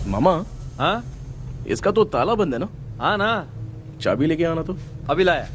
मामा, हाँ इसका तो ताला बंद है ना? हाँ ना, चाबी लेके आना तो। अभी लाया।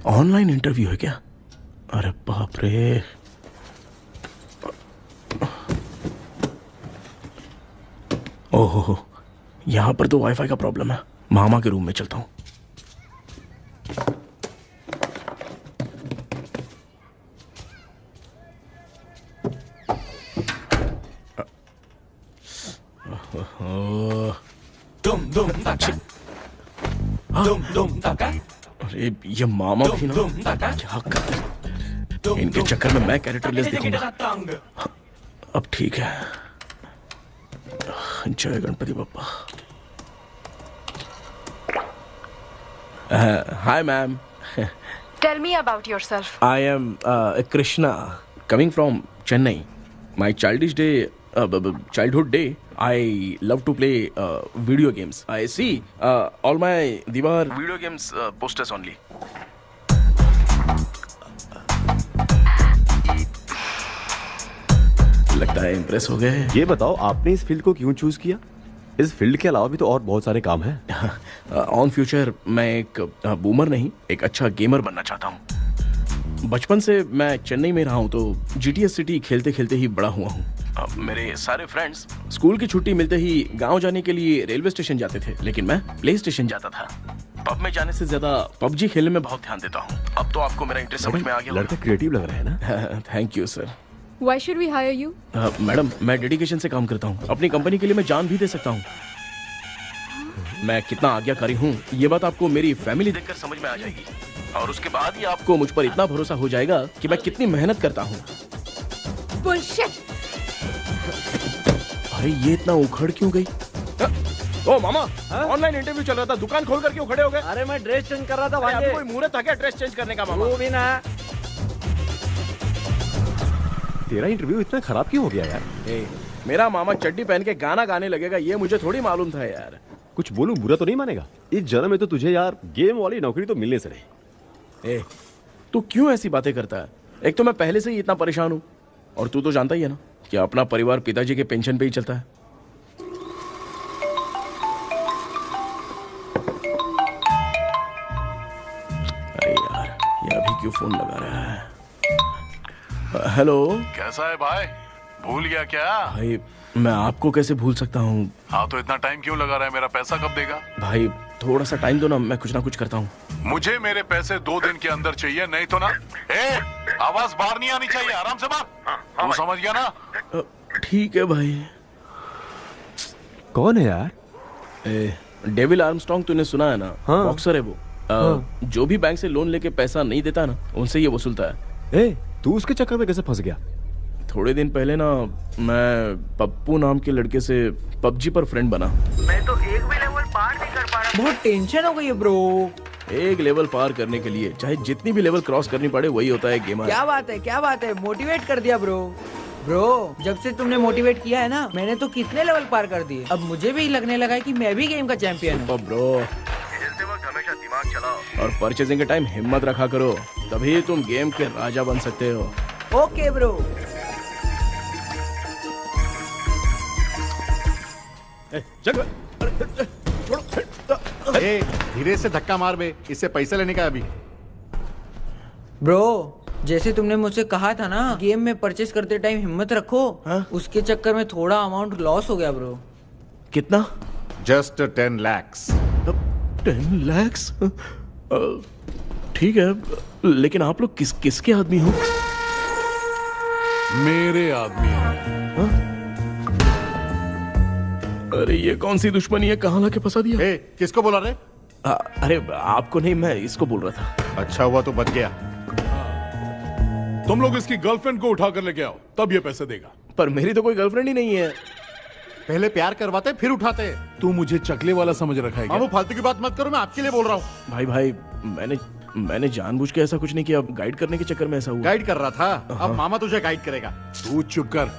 ऑनलाइन इंटरव्यू है क्या? अरे बाप रे। ओहो, यहां पर तो वाईफाई का प्रॉब्लम है। मामा के रूम में चलता हूं। अरे ये मामा भी ना, क्या कर, इनके चक्कर में मैं कैरेक्टरलेस दिखूंगा। अब ठीक है। जय Ganpati Bappa. Hi ma'am. Tell me about yourself. I am Krishna, coming from Chennai. My childhood day, I love to play video games. I see all my Diwar video games posters only. लगता है impress हो गए। ये बताओ आपने इस field को क्यों चूज किया? इस फील्ड के अलावा भी तो और बहुत सारे काम हैं। ऑन फ्यूचर मैं एक बूमर नहीं, एक अच्छा गेमर बनना चाहता हूँ। बचपन से मैं चेन्नई में रहा हूँ तो जीटीएस सिटी खेलते खेलते ही बड़ा हुआ हूँ। मेरे सारे फ्रेंड्स स्कूल की छुट्टी मिलते ही गांव जाने के लिए रेलवे स्टेशन जाते थे, लेकिन मैं प्ले स्टेशन जाता था। पब में जाने से ज्यादा पबजी खेलने में बहुत ध्यान देता हूँ। अब तो आपको मेरा इंटरेस्ट समझ में आ गया। लड़का क्रिएटिव लग रहा है ना। Thank you sir. Why should we hire you? Madam, मैं डेडिकेशन से काम करता हूँ। अपनी कंपनी के लिए मैं जान भी दे सकता हूँ। मैं कितना आज्ञाकारी हूँ ये बात आपको मेरी फैमिली देखकर समझ में आ जाएगी, और उसके बाद ही आपको मुझ पर इतना भरोसा हो जाएगा कि मैं कितनी मेहनत करता हूँ। Bullshit! अरे ये इतना उखड़ क्यों गई? ओ मामा, ऑनलाइन इंटरव्यू चल रहा था, दुकान खोल कर क्यों खड़े हो गए? अरे मैं ड्रेस चेंज कर रहा था भाई। कोई मुहूर्त था क्या ड्रेस चेंज करने का मामा? वो भी ना। तेरा इंटरव्यू इतना खराब क्यों हो गया यार? मेरा मामा चड्डी पहन के गाना गाने लगेगा ये मुझे थोड़ी मालूम था यार। कुछ बोलूं बुरा तो नहीं मानेगा? इस जन्म में तो तुझे यार गेम वाली नौकरी तो मिलने से नहीं। तू क्यों ऐसी बातें करता है? एक तो मैं पहले से ही इतना परेशान हूँ, और तू तो जानता ही है ना कि अपना परिवार पिताजी के पेंशन पे ही चलता है। अरे यार, ये अभी क्यों फोन लगा रहा है? हेलो। कैसा है भाई? भूल गया क्या? भाई मैं आपको कैसे भूल सकता हूँ? हाँ तो इतना टाइम क्यों लगा रहा है? मेरा पैसा कब देगा? भाई थोड़ा सा टाइम दो ना, मैं कुछ ना कुछ करता हूँ। मुझे मेरे पैसे 2 दिन के अंदर चाहिए, नहीं तो ना आवाज बाहर नहीं आनी चाहिए। आराम से बात। तू समझ गया ना? ठीक है भाई। कौन है यार? डेविल आर्मस्ट्रॉन्ग, तूने सुना है ना? हाँ। बॉक्सर है वो। जो भी बैंक से लोन लेके पैसा नहीं देता ना, उनसे ये वसूलता है। तू उसके चक्कर में कैसे फंस गया? थोड़े दिन पहले ना मैं पप्पू नाम के लड़के से पबजी पर फ्रेंड बना। मैं तो एक भी लेवल पार नहीं कर पा रहा। बहुत टेंशन हो गई है ब्रो। एक लेवल पार करने के लिए चाहे जितनी भी लेवल क्रॉस करनी पड़े, वही होता है गेमर। क्या बात है, क्या बात है, मोटिवेट कर दिया ब्रो। ब्रो, जब से तुमने मोटिवेट किया है ना, मैंने तो कितने लेवल पार कर दिए। अब मुझे भी लगने लगा है कि मैं भी गेम का चैंपियन हूँ। ब्रो, खेलते वक्त हमेशा दिमाग चलाओ। और परचेजिंग के टाइम हिम्मत रखा करो, तभी तुम गेम के राजा बन सकते हो। Okay bro. धीरे से धक्का मार बे, इससे पैसा लेने का अभी। ब्रो, जैसे तुमने मुझसे कहा था ना, गेम में परचेस करते टाइम हिम्मत रखो, उसके चक्कर में थोड़ा अमाउंट लॉस हो गया ब्रो। कितना? Just 10 lakhs। 10 lakhs? ठीक है, लेकिन आप लोग किसके आदमी हो? मेरे आदमी हैं। अरे ये कौन सी दुश्मनी है, कहाँ लाके फंसा दिया? ए, किसको बोला रे? अरे आपको नहीं, मैं इसको बोल रहा था। अच्छा हुआ तो बच गया। तुम लोग इसकी गर्लफ्रेंड को उठा कर लेके आओ, तब ये पैसे देगा। पर मेरी तो कोई गर्लफ्रेंड ही नहीं है। पहले प्यार करवाते फिर उठाते। तू मुझे चकले वाला समझ रखा है क्या? वो फालतू की बात मत करो, मैं आपके लिए बोल रहा हूँ। भाई मैंने जानबूझ के ऐसा कुछ नहीं किया, गाइड करने के चक्कर में ऐसा हुआ। गाइड कर रहा था, अब मामा तुझे गाइड करेगा। तू चुप कर।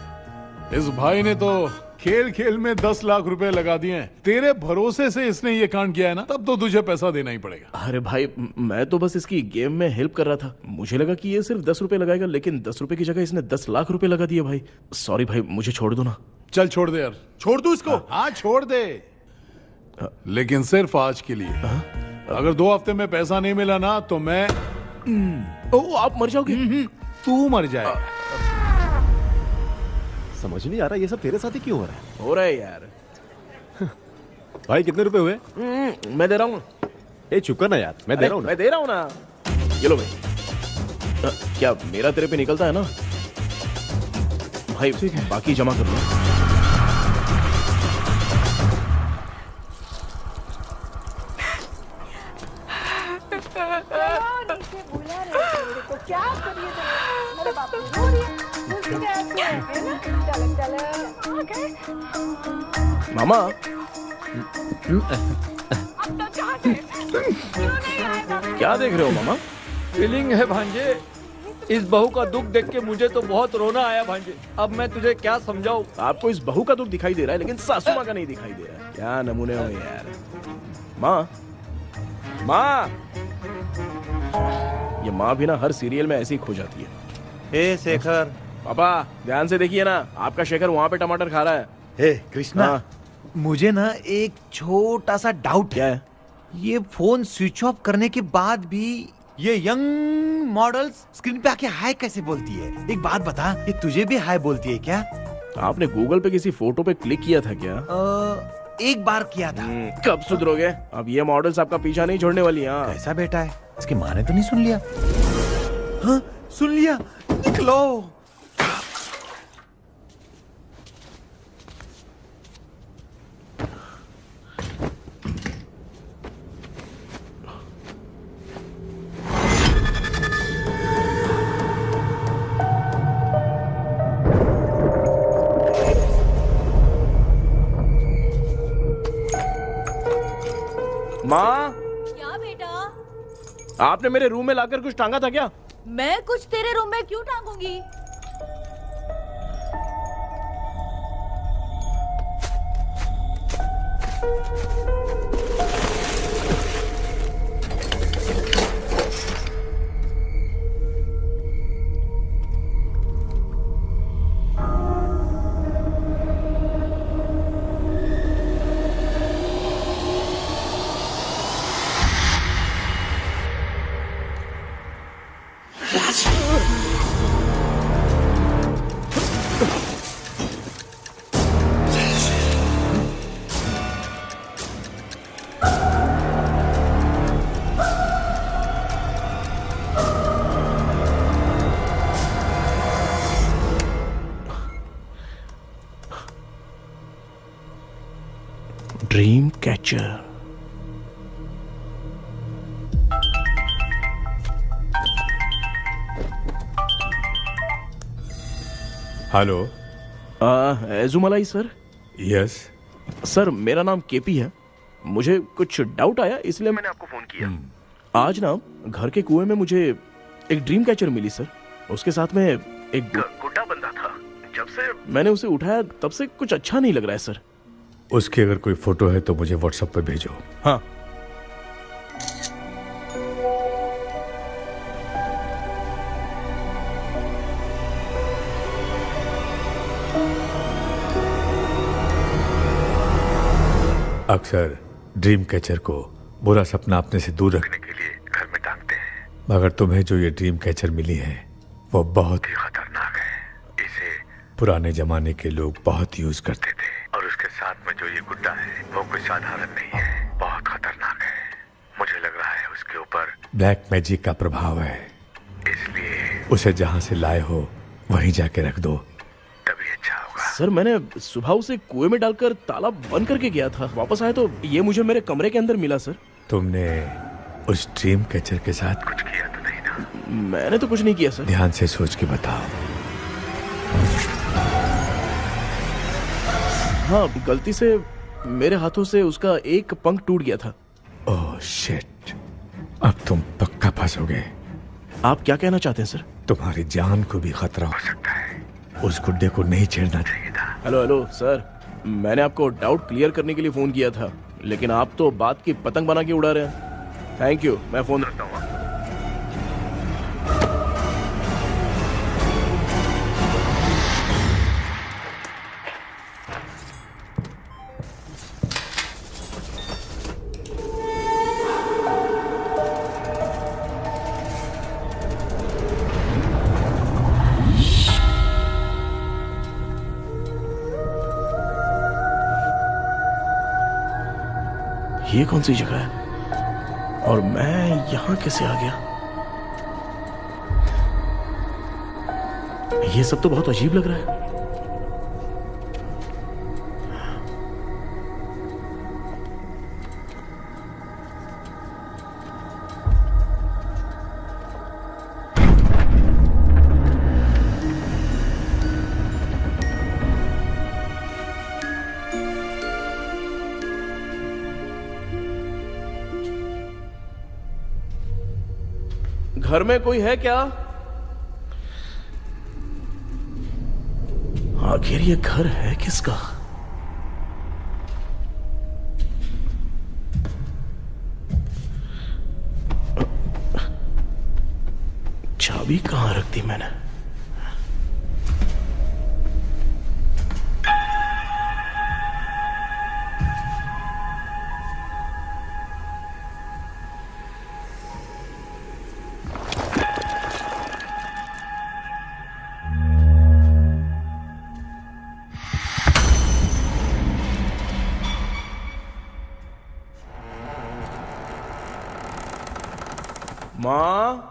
इस भाई ने तो खेल खेल में 10 लाख रुपए लगा दिए हैं। तेरे भरोसे से इसने ये कांड किया है ना, तब तो तुझे पैसा देना ही पड़ेगा। अरे भाई, मैं तो बस इसकी गेम में हेल्प कर रहा था। मुझे लगा कि ये सिर्फ 10 रुपए लगाएगा, लेकिन 10 रुपए की जगह इसने 10 लाख रुपए लगा दिए। भाई सॉरी भाई, मुझे छोड़ दो ना। चल छोड़ दे यार। छोड़ दूं इसको? हाँ छोड़ दे, लेकिन सिर्फ आज के लिए। अगर 2 हफ्ते में पैसा नहीं मिला ना तो मैं आप मर जाओगे। तू मर जाए। समझ नहीं आ रहा ये सब तेरे साथ ही क्यों हो रहा है? हो रहा है यार। भाई कितने रुपए हुए? मैं दे रहा हूँ। ए चुप कर ना यार, मैं दे रहा हूँ ना। मैं दे रहा हूँ ना। ये लो भाई। क्या मेरा तेरे पे निकलता है ना भाई? ठीक है, बाकी जमा कर लो। मामा, क्या देख रहे हो मामा? फीलिंग है भांजे, इस बहू का दुख देख के मुझे तो बहुत रोना आया भांजे। अब मैं तुझे क्या समझाऊं? आपको इस बहू का दुख दिखाई दे रहा है, लेकिन सासू माँ का नहीं दिखाई दे रहा है। क्या नमूने हो यार। माँ, माँ, ये माँ भी ना हर सीरियल में ऐसी ही खो जाती है। हे शेखर। पापा ध्यान से देखिए ना, आपका शेखर वहाँ पे टमाटर खा रहा है। हे कृष्णा, हाँ। मुझे ना एक छोटा सा डाउट क्या है? ये फोन स्विच ऑफ करने के बाद भी ये यंग मॉडल्स स्क्रीन पे आके हाय कैसे बोलती है? एक बात बता, ये तुझे भी हाय बोलती है क्या? आपने गूगल पे किसी फोटो पे क्लिक किया था क्या? एक बार किया था। कब सुधरोगे? अब ये मॉडल्स आपका पीछा नहीं छोड़ने वाली। हाँ, कैसा बेटा है? इसकी माँ ने तो नहीं सुन लिया? हाँ, सुन लिया। निकलो। माँ, क्या बेटा? आपने मेरे रूम में लाकर कुछ टांगा था क्या? मैं कुछ तेरे रूम में क्यों टांगूंगी? Dream catcher. Hello. Ezhumalai sir? Yes sir, मेरा नाम केपी है। मुझे कुछ डाउट आया, इसलिए मैंने आपको फोन किया। आज ना घर के कुएं में मुझे एक ड्रीम कैचर मिली सर। उसके साथ में एक गुड्डा बंदा था जब से मैंने उसे उठाया तब से कुछ अच्छा नहीं लग रहा है सर। उसकी अगर कोई फोटो है तो मुझे व्हाट्सएप पे भेजो। हाँ। अक्सर ड्रीम कैचर को बुरा सपना अपने से दूर रखने के लिए घर में टांगते हैं, मगर तुम्हें जो ये ड्रीम कैचर मिली है वो बहुत ही खतरनाक है। इसे पुराने जमाने के लोग बहुत यूज करते थे। और उसके साथ में जो ये गुड्डा है वो कोई साधारण नहीं है, बहुत खतरनाक है। मुझे लग रहा है उसके ऊपर ब्लैक मैजिक का प्रभाव है, इसलिए उसे जहां से लाए हो वहीं जाके रख दो। तभी अच्छा होगा। सर मैंने सुबह उसे कुएं में डालकर ताला बंद करके गया था, वापस आया तो ये मुझे मेरे कमरे के अंदर मिला सर। तुमने उस ड्रीम कैचर के साथ कुछ किया तो नहीं ना? मैंने तो कुछ नहीं किया सर। ध्यान से सोच के बताओ। हाँ, गलती से मेरे हाथों से उसका एक पंख टूट गया था। ओह शिट, अब तुम पक्का फंसोगे। आप क्या कहना चाहते हैं सर? तुम्हारी जान को भी खतरा हो सकता है। उस गुड्डे को नहीं छेड़ना चाहिए था। हेलो हेलो सर, मैंने आपको डाउट क्लियर करने के लिए फोन किया था, लेकिन आप तो बात की पतंग बना के उड़ा रहे हैं। थैंक यू, मैं फोन रखता हूँ। ये कौन सी जगह है और मैं यहां कैसे आ गया? ये सब तो बहुत अजीब लग रहा है। घर में कोई है क्या? आखिर ये घर है किसका? चाबी कहां रख दी मैंने? माँ,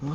क्या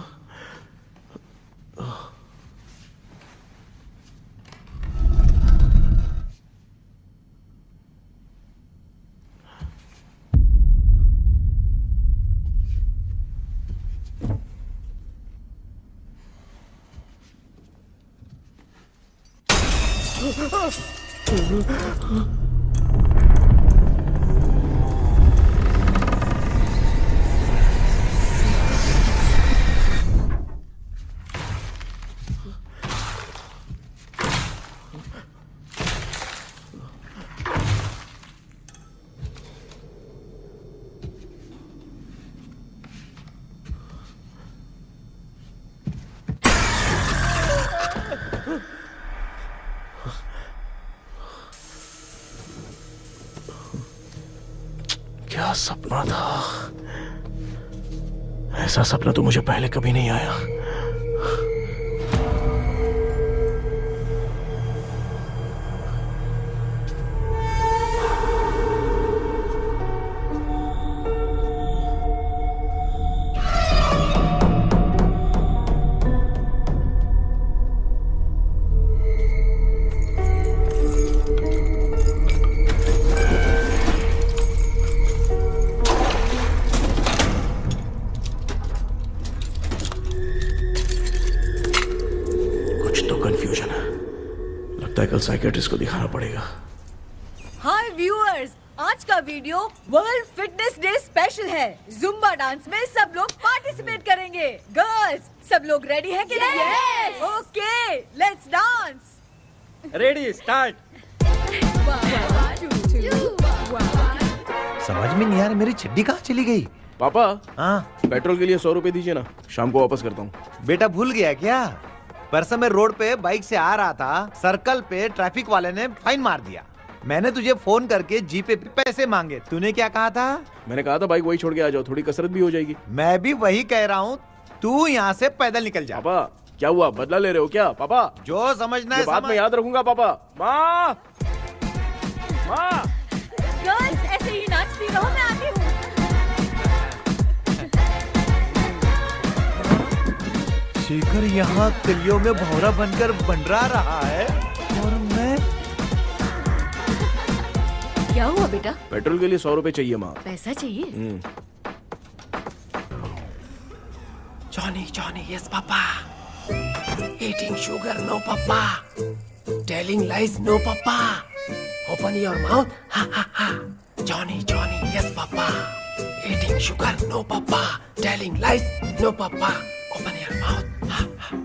सपना था? ऐसा सपना तो मुझे पहले कभी नहीं आया। कंफ्यूजन है, लगता है कल साइकियाट्रिस्ट को दिखाना पड़ेगा। हाय व्यूअर्स, आज का video world fitness day special है। जुम्बा डांस में सब लोग पार्टिसिपेट करेंगे। गर्ल्स, सब लोग रेडी है कि नहीं? Yes. Okay, let's dance. Ready, start. समझ में नहीं आ रहा मेरी चड्डी कहाँ चली गई। पापा, हाँ पेट्रोल के लिए 100 रुपए दीजिए ना, शाम को वापस करता हूँ। बेटा भूल गया क्या? परसों मैं रोड पे बाइक से आ रहा था, सर्कल पे ट्रैफिक वाले ने फाइन मार दिया। मैंने तुझे फोन करके जीपे पे पैसे मांगे, तूने क्या कहा था? मैंने कहा था बाइक वही छोड़ के आ जाओ, थोड़ी कसरत भी हो जाएगी। मैं भी वही कह रहा हूँ, तू यहाँ से पैदल निकल जा। पापा क्या हुआ, बदला ले रहे हो क्या? पापा जो समझना है बात में याद रखूंगा। पापा, माँ माँ, गर्ल्स ऐसे ही नाचती रहो, मैं आती हूँ। शेखर यहाँ कलियों में भौरा बनकर बंडरा रहा है और मैं। क्या हुआ बेटा? पेट्रोल के लिए 100 रुपए चाहिए माँ। पैसा चाहिए? Johnny, Johnny, yes, Papa. Eating sugar, no, Papa. Telling lies, no, Papa. Open your mouth, ha, ha, ha. Johnny, Johnny, yes, Papa. Eating sugar, no, Papa. Telling lies, no, Papa. Open your mouth, ha, ha.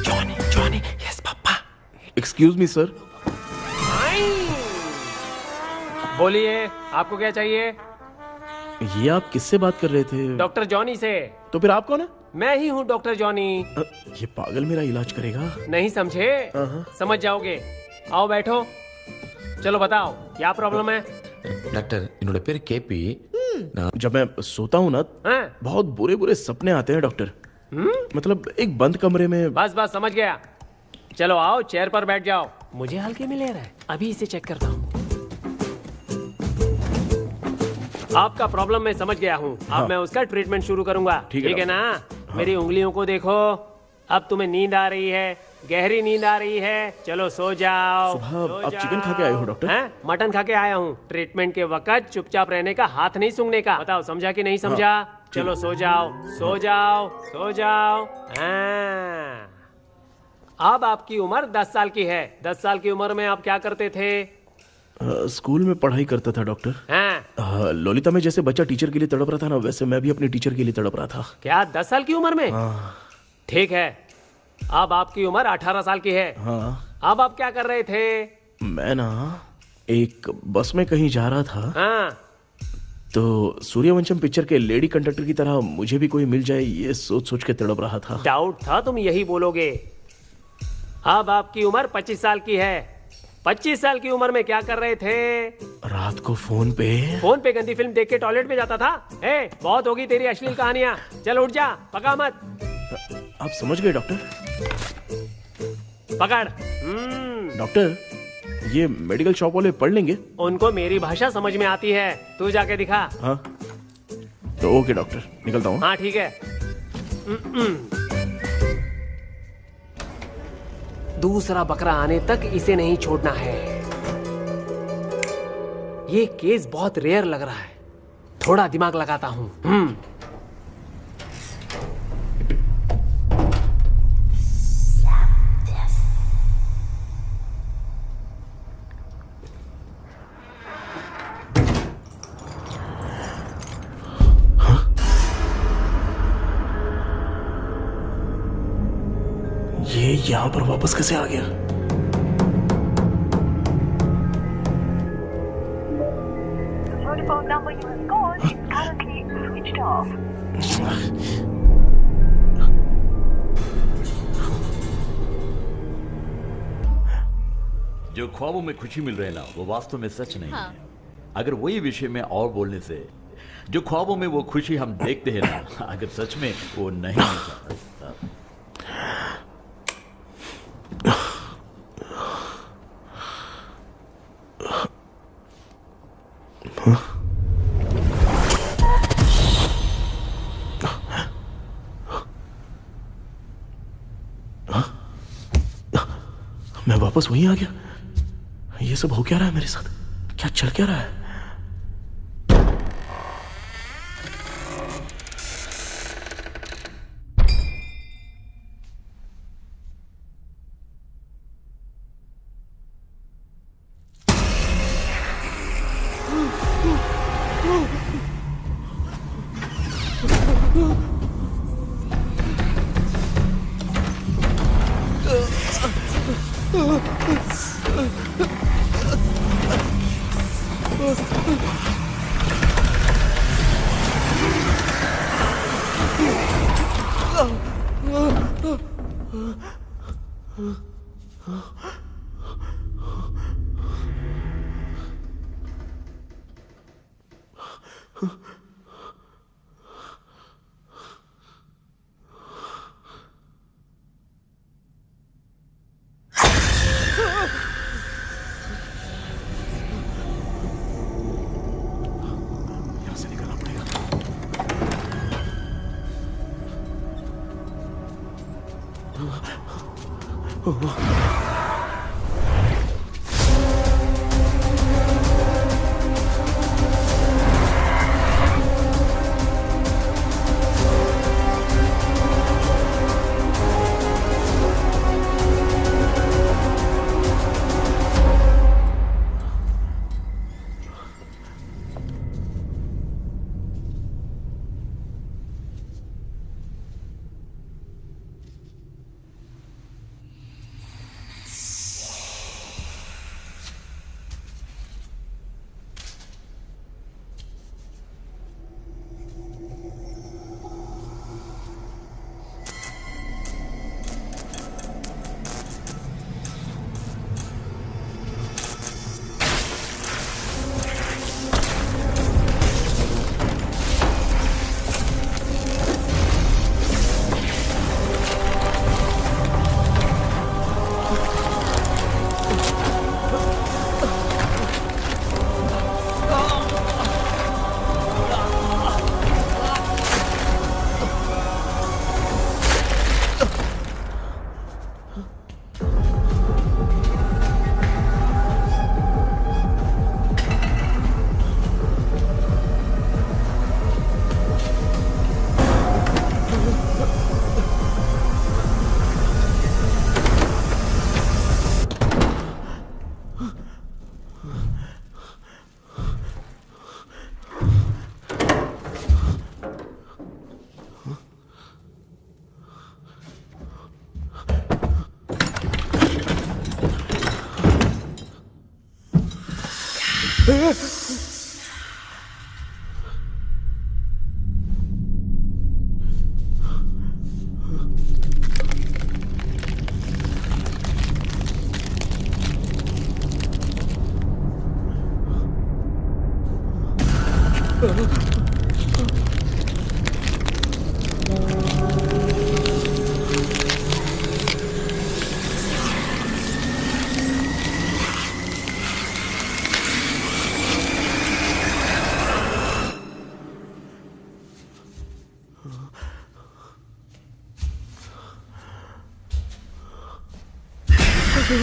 Johnny, Johnny, yes, Papa. Excuse me sir. बोलिए, आपको क्या चाहिए? ये आप किससे बात कर रहे थे? डॉक्टर जॉनी से। तो फिर आप कौन है? मैं ही हूँ डॉक्टर जॉनी। ये पागल मेरा इलाज करेगा? नहीं समझे? समझ जाओगे। आओ बैठो। चलो बताओ क्या प्रॉब्लम है? டாக்டர் என்னோட பேர் கேபி जब मैं सोता हूँ ना, बहुत बुरे बुरे सपने आते हैं डॉक्टर। मतलब एक बंद कमरे में। बस बस समझ गया। चलो आओ, चेयर पर बैठ जाओ। मुझे हल्के में ले रहा है, अभी इसे चेक करता हूँ। आपका प्रॉब्लम मैं समझ गया हूँ। अब मैं उसका ट्रीटमेंट शुरू करूंगा। ठीक है ना? मेरी उंगलियों को देखो। अब तुम्हें नींद आ रही है, गहरी नींद आ रही है। चलो सो जाओ। सुबह आप चिकन खा के आए हो डॉक्टर? मटन खा के आया हूँ। ट्रीटमेंट के वक्त चुपचाप रहने का, हाथ नहीं सूंघने का। बताओ समझा कि नहीं समझा? चलो सो जाओ, सो जाओ, सो जाओ। अब आपकी उम्र 10 साल की है। 10 साल की उम्र में आप क्या करते थे? स्कूल में पढ़ाई करता था डॉक्टर। ललिता में जैसे बच्चा टीचर के लिए तड़प रहा था ना, वैसे मैं भी अपने टीचर के लिए तड़प रहा था। क्या 10 साल की उम्र में? ठीक है, अब आपकी उम्र 18 साल की है। अब आप क्या कर रहे थे? मैं ना एक बस में कहीं जा रहा था, तो सूर्यवंशम पिक्चर के लेडी कंडक्टर की तरह मुझे भी कोई मिल जाए, ये सोच सोच के तड़प रहा था। डाउट था तुम यही बोलोगे। अब आपकी उम्र 25 साल की है। 25 साल की उम्र में क्या कर रहे थे? रात को फोन पे गंदी फिल्म देख के टॉयलेट में जाता था। बहुत होगी तेरी अश्लील कहानियां। चल उठ जा, पका मत। आप समझ गए डॉक्टर? पकड़। डॉक्टर, ये मेडिकल शॉप वाले पढ़ लेंगे? उनको मेरी भाषा समझ में आती है, तू जाके दिखा। हाँ तो ओके डॉक्टर, निकलता हूँ। हाँ ठीक है। दूसरा बकरा आने तक इसे नहीं छोड़ना है। ये केस बहुत रेयर लग रहा है, थोड़ा दिमाग लगाता हूं। ये यहां पर वापस कैसे आ गया? जो ख्वाबों में खुशी मिल रही है ना, वो वास्तव में सच नहीं है। अगर वही विषय में और बोलने से, जो ख्वाबों में वो खुशी हम देखते हैं ना, अगर सच में वो नहीं मिलता। मैं वापस वहीं आ गया। ये सब हो क्या रहा है मेरे साथ? क्या चल क्या रहा है? यस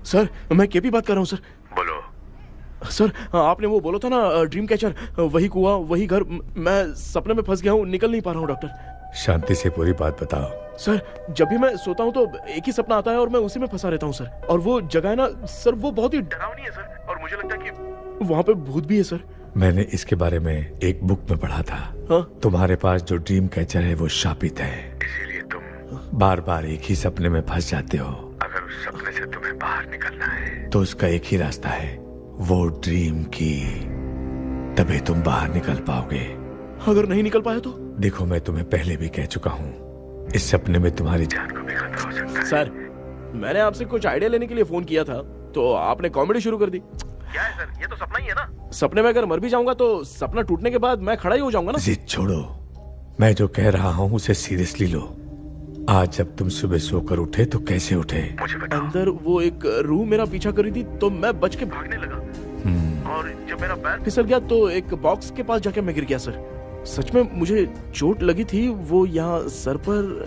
सर, मैं केपी बात कर रहा हूँ सर। बोलो। सर, आपने वो बोला था ना ड्रीम कैचर, वही कुआं, वही घर, मैं सपने में फंस गया हूँ, निकल नहीं पा रहा हूँ डॉक्टर। शांति से पूरी बात बताओ। सर, जब भी मैं सोता हूँ तो एक ही सपना आता है और मैं उसी में फंसा रहता हूँ सर। और वो जगह है ना सर, वो बहुत ही डरावनी है सर, और मुझे लगता है कि वहाँ पे भूत भी है सर। मैंने इसके बारे में एक बुक में पढ़ा था। हाँ? तुम्हारे पास जो ड्रीम कैचर है वो शापित है, इसीलिए तुम बार बार एक ही सपने में फंस जाते हो। अगर उस सपने से तुम्हें बाहर निकलना है तो उसका एक ही रास्ता है, वो ड्रीम की, तभी तुम बाहर निकल पाओगे। अगर नहीं निकल पाया तो? देखो, मैं तुम्हें पहले भी कह चुका हूँ, इस सपने में तुम्हारी जान को भी खतरा हो सकता है। सर, मैंने आपसे कुछ आइडिया लेने के लिए फोन किया था तो आपने कॉमेडी शुरू कर दी। क्या है सर, ये तो सपना ही है ना। सपने में अगर मर भी जाऊंगा तो सपना टूटने के बाद मैं खड़ा ही हो जाऊंगा ना। जिद छोड़ो, मैं जो कह रहा हूँ उसे सीरियसली लो। आज जब तुम सुबह सोकर उठे तो कैसे उठे? मुझे बताओ। अंदर वो एक रूह मेरा पीछा कर रही थी तो मैं बच के भागने लगा, और जब मेरा पैर फिसल गया तो एक बॉक्स के पास जाके मैं गिर गया सर। सच में मुझे चोट लगी थी, वो यहाँ सर पर।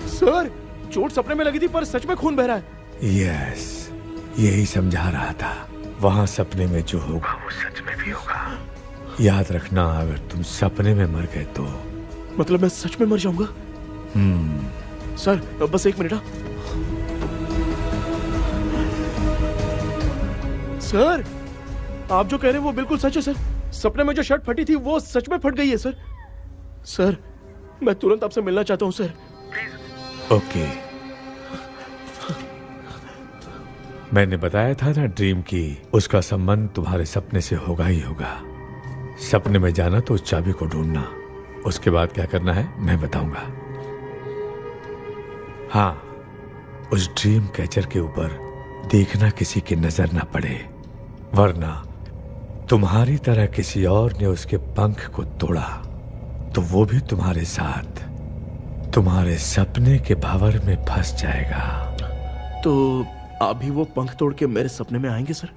सर, चोट सपने में लगी थी पर सच में खून बह रहा है। यस, यही समझा रहा था। वहाँ सपने में जो होगा वो सच में भी होगा। याद रखना, अगर तुम सपने में मर गए तो मतलब मैं सच में मर जाऊंगा? सर, बस एक मिनट। सर, आप जो कह रहे हैं वो बिल्कुल सच है सर। सपने में जो शर्ट फटी थी वो सच में फट गई है सर। सर, मैं तुरंत आपसे मिलना चाहता हूँ सर। ओके, मैंने बताया था ना ड्रीम की, उसका संबंध तुम्हारे सपने से होगा ही होगा। सपने में जाना तो उस चाबी को ढूंढना, उसके बाद क्या करना है मैं बताऊंगा। हाँ, उस ड्रीम कैचर के ऊपर देखना किसी की नजर ना पड़े, वरना तुम्हारी तरह किसी और ने उसके पंख को तोड़ा तो वो भी तुम्हारे साथ तुम्हारे सपने के भंवर में फंस जाएगा। तो अभी वो पंख तोड़ के मेरे सपने में आएंगे सर?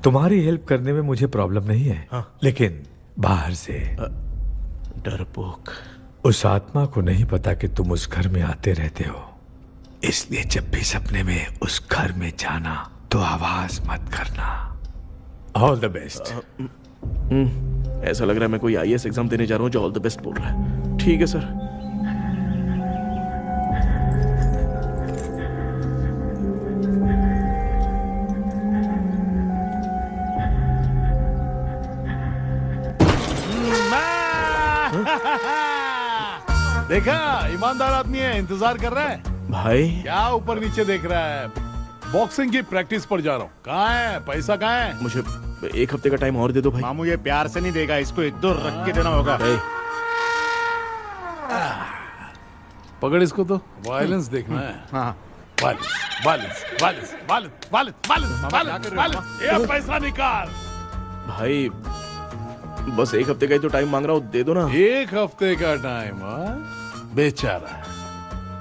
तुम्हारी हेल्प करने में मुझे प्रॉब्लम नहीं है। हाँ। लेकिन बाहर से डरपोक, उस आत्मा को नहीं पता कि तुम उस घर में आते रहते हो, इसलिए जब भी सपने में उस घर में जाना तो आवाज मत करना। All the best. ऐसा लग रहा है मैं कोई आईएएस एग्जाम देने जा रहा हूँ जो ऑल द बेस्ट बोल रहा है। ठीक है सर। देखा, ईमानदार आदमी है, इंतजार कर रहा है। भाई क्या ऊपर नीचे देख रहा है? बॉक्सिंग की प्रैक्टिस पर जा रहा हूँ। कहाँ है पैसा? कहाँ है? मुझे एक हफ्ते का टाइम और दे दो भाई। मामू ये प्यार से नहीं देगा, इसको इधर रख के देना होगा। पकड़ इसको, तो वायलेंस देखना है। हाँ, violence violence violence violence violence violence violence. ये पैसा निकाल भाई, बस एक हफ्ते का ही तो टाइम मांग रहा हूँ, दे दो ना। एक हफ्ते का टाइम? बेचारा,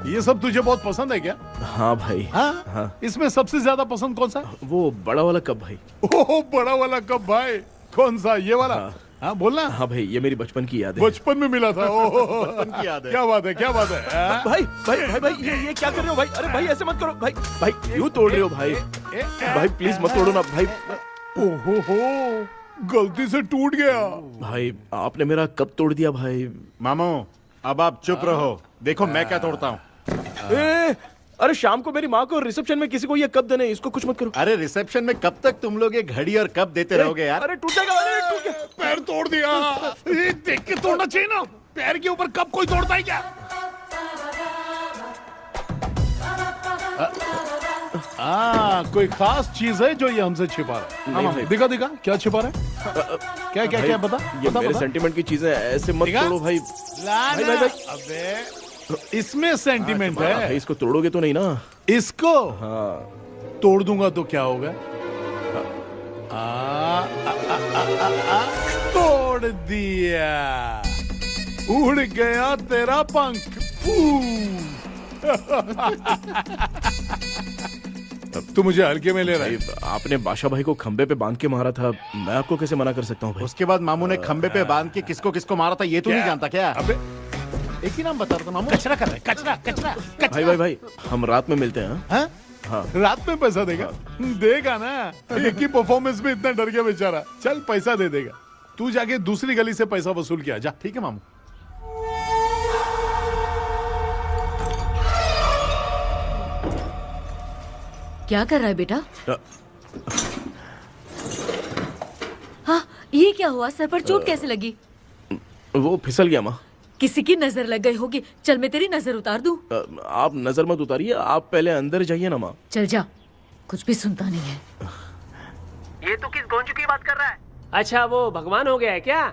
ये सब तुझे बहुत पसंद है क्या? हाँ भाई। हाँ? इसमें सबसे ज्यादा पसंद कौन सा? वो बड़ा वाला कप भाई। ओह, बड़ा वाला कप भाई। कौन सा? ये वाला? हाँ बोलना। हाँ भाई, ये मेरी बचपन की याद है। बचपन में मिला था। ओह, बचपन की याद है। क्या बात है, क्या बात है। भाई भाई भाई भाई, ये क्या कर रहे हो भाई? अरे भाई ऐसे मत करो भाई। भाई क्यों तोड़ रहे हो भाई? भाई प्लीज मत तोड़ो ना भाई। ओहो, गलती से टूट गया। भाई आपने मेरा कप तोड़ दिया भाई। मामू अब आप चुप रहो, देखो मैं क्या तोड़ता हूँ। अरे शाम को मेरी माँ को रिसेप्शन में किसी को ये कप देने, इसको कुछ मत करो। अरे रिसेप्शन में कब तक तुम लोग ये घड़ी और कप देते रहोगे यार? अरे टूट जाएगा, अरे टूट गया। पैर तोड़ दिया। ये देख के तोड़ना चाहिए ना, पैर के ऊपर कप कोई तोड़ता है क्या? कोई खास चीज है जो ये हमसे छिपा रहा है? नहीं, दिखा दिखा, क्या छिपा रहा है? क्या क्या क्या बता? ये बता, मेरे बता। सेंटिमेंट की चीजें ऐसे मत दिखा? तोड़ो भाई। भाई भाई, भाई। अबे इसमें सेंटिमेंट है। भाई इसको तोड़ोगे तो नहीं ना? इसको हाँ। तोड़ दूंगा तो क्या होगा? तोड़ दिया, उड़ गया तेरा पंख। तू मुझे हल्के में ले रहा है। आपने बादशाह भाई को खंबे पे बांध के मारा था, मैं आपको कैसे मना कर सकता हूँ भाई? उसके बाद मामू ने खंबे पे बांध के किसको किसको मारा था ये तो नहीं जानता क्या? अबे एक ही नाम बता रहा था मामू। कचरा कर रहा है, कचरा कचरा भाई भाई भाई, हम रात में मिलते हैं। हाँ? हाँ। रात में पैसा देगा? देगा ना, एक ही परफॉर्मेंस में इतना डर गया बेचारा। चल पैसा दे देगा, तू जाके दूसरी गली से पैसा वसूल किया जा। ठीक है मामू। क्या कर रहा है बेटा? हाँ, ये क्या हुआ? सर पर चोट कैसे लगी? वो फिसल गया माँ। किसी की नजर लग गई होगी। चल मैं तेरी नजर उतार दूं। आप नजर मत उतारिए, आप पहले अंदर जाइए ना माँ। चल जा, कुछ भी सुनता नहीं है। ये तू किस गोंजू की बात कर रहा है? अच्छा, वो भगवान हो गया है क्या?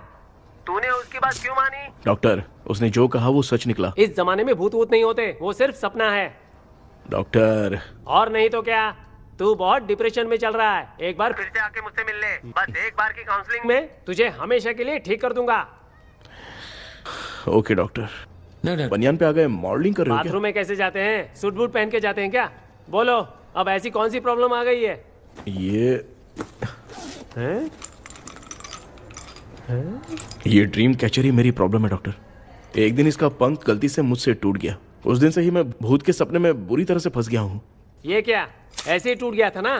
तूने उसकी बात क्यों मानी? डॉक्टर, उसने जो कहा वो सच निकला। इस जमाने में भूत वूत नहीं होते, वो सिर्फ सपना है। डॉक्टर, और नहीं तो क्या, तू बहुत डिप्रेशन में चल रहा है। एक बार फिर से आके मुझसे मिल ले, बस एक बार की काउंसलिंग में तुझे हमेशा के लिए ठीक कर दूंगा। Okay doctor. बनियान पे आ गए, मॉडलिंग कर रहे हो क्या? बाथरूम में कैसे जाते हैं? सूट बूट पहन के जाते हैं क्या? बोलो, अब ऐसी कौन सी प्रॉब्लम आ गई है? ये ड्रीम कैचर ही मेरी प्रॉब्लम है डॉक्टर। एक दिन इसका पंख गलती से मुझसे टूट गया। उस दिन से ही मैं भूत के सपने में बुरी तरह से फंस गया हूँ। ये क्या, ऐसे ही टूट गया था ना?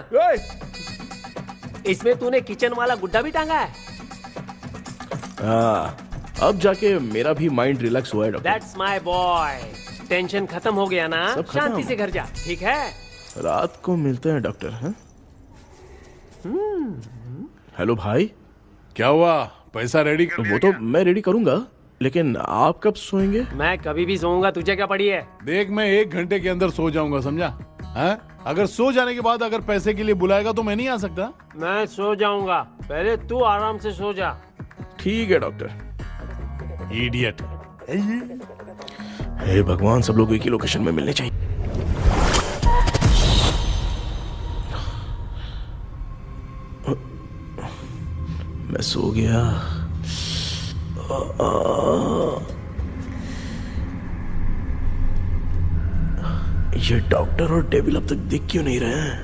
इसमें तूने किचन वाला गुड्डा भी टांगा है? अब जाके मेरा भी माइंड रिलैक्स हुआ है doctor. That's my boy। Tension खत्म हो गया ना? शांति से घर जा, ठीक है? रात को मिलते हैं डॉक्टर। हेलो भाई, क्या हुआ? पैसा रेडी कर? वो तो मैं रेडी करूंगा, लेकिन आप कब सोएंगे? मैं कभी भी सोऊंगा, तुझे क्या पड़ी है? देख, मैं 1 घंटे के अंदर सो जाऊंगा, समझा? अगर सो जाने के बाद अगर पैसे के लिए बुलाएगा तो मैं नहीं आ सकता। मैं सो जाऊंगा, पहले तू आराम से सो जा। ठीक है डॉक्टर। इडियट। हे भगवान, सब लोग एक ही लोकेशन में मिलने चाहिए। मैं सो गया। ये डॉक्टर और डेविल अब तक दिख क्यों नहीं रहे हैं?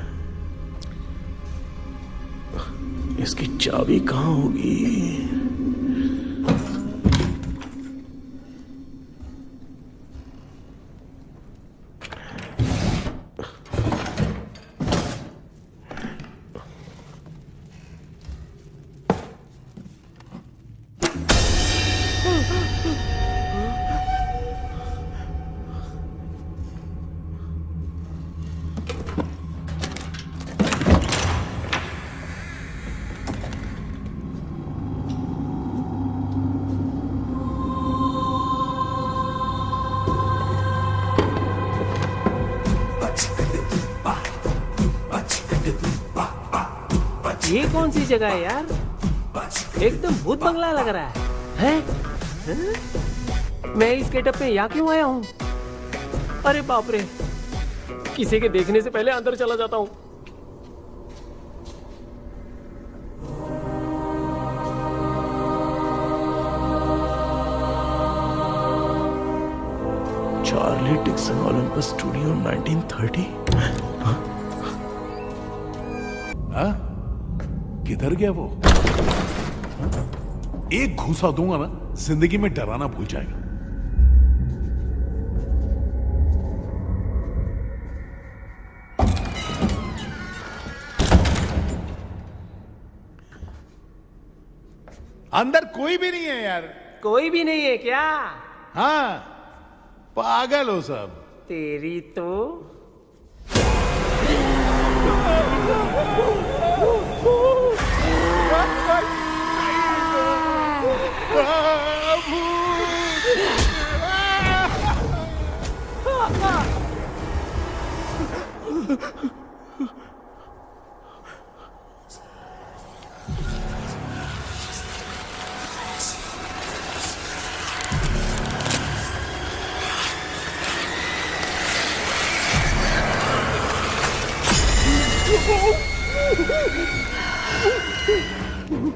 इसकी चाबी कहाँ होगी? ये कौन सी जगह है यार? एकदम भूत बंगला लग रहा है। मैं इस गेटअप पे यहाँ क्यों आया हूँ? अरे बाप रे, किसी के देखने से पहले अंदर चला जाता हूँ। Charlie Dixon Olympus studio 1930। किधर गया वो? एक घूसा दूंगा ना, जिंदगी में डराना भूल जाएगा। अंदर कोई भी नहीं है यार। कोई भी नहीं है क्या? हाँ, पागल हो सब। तेरी तो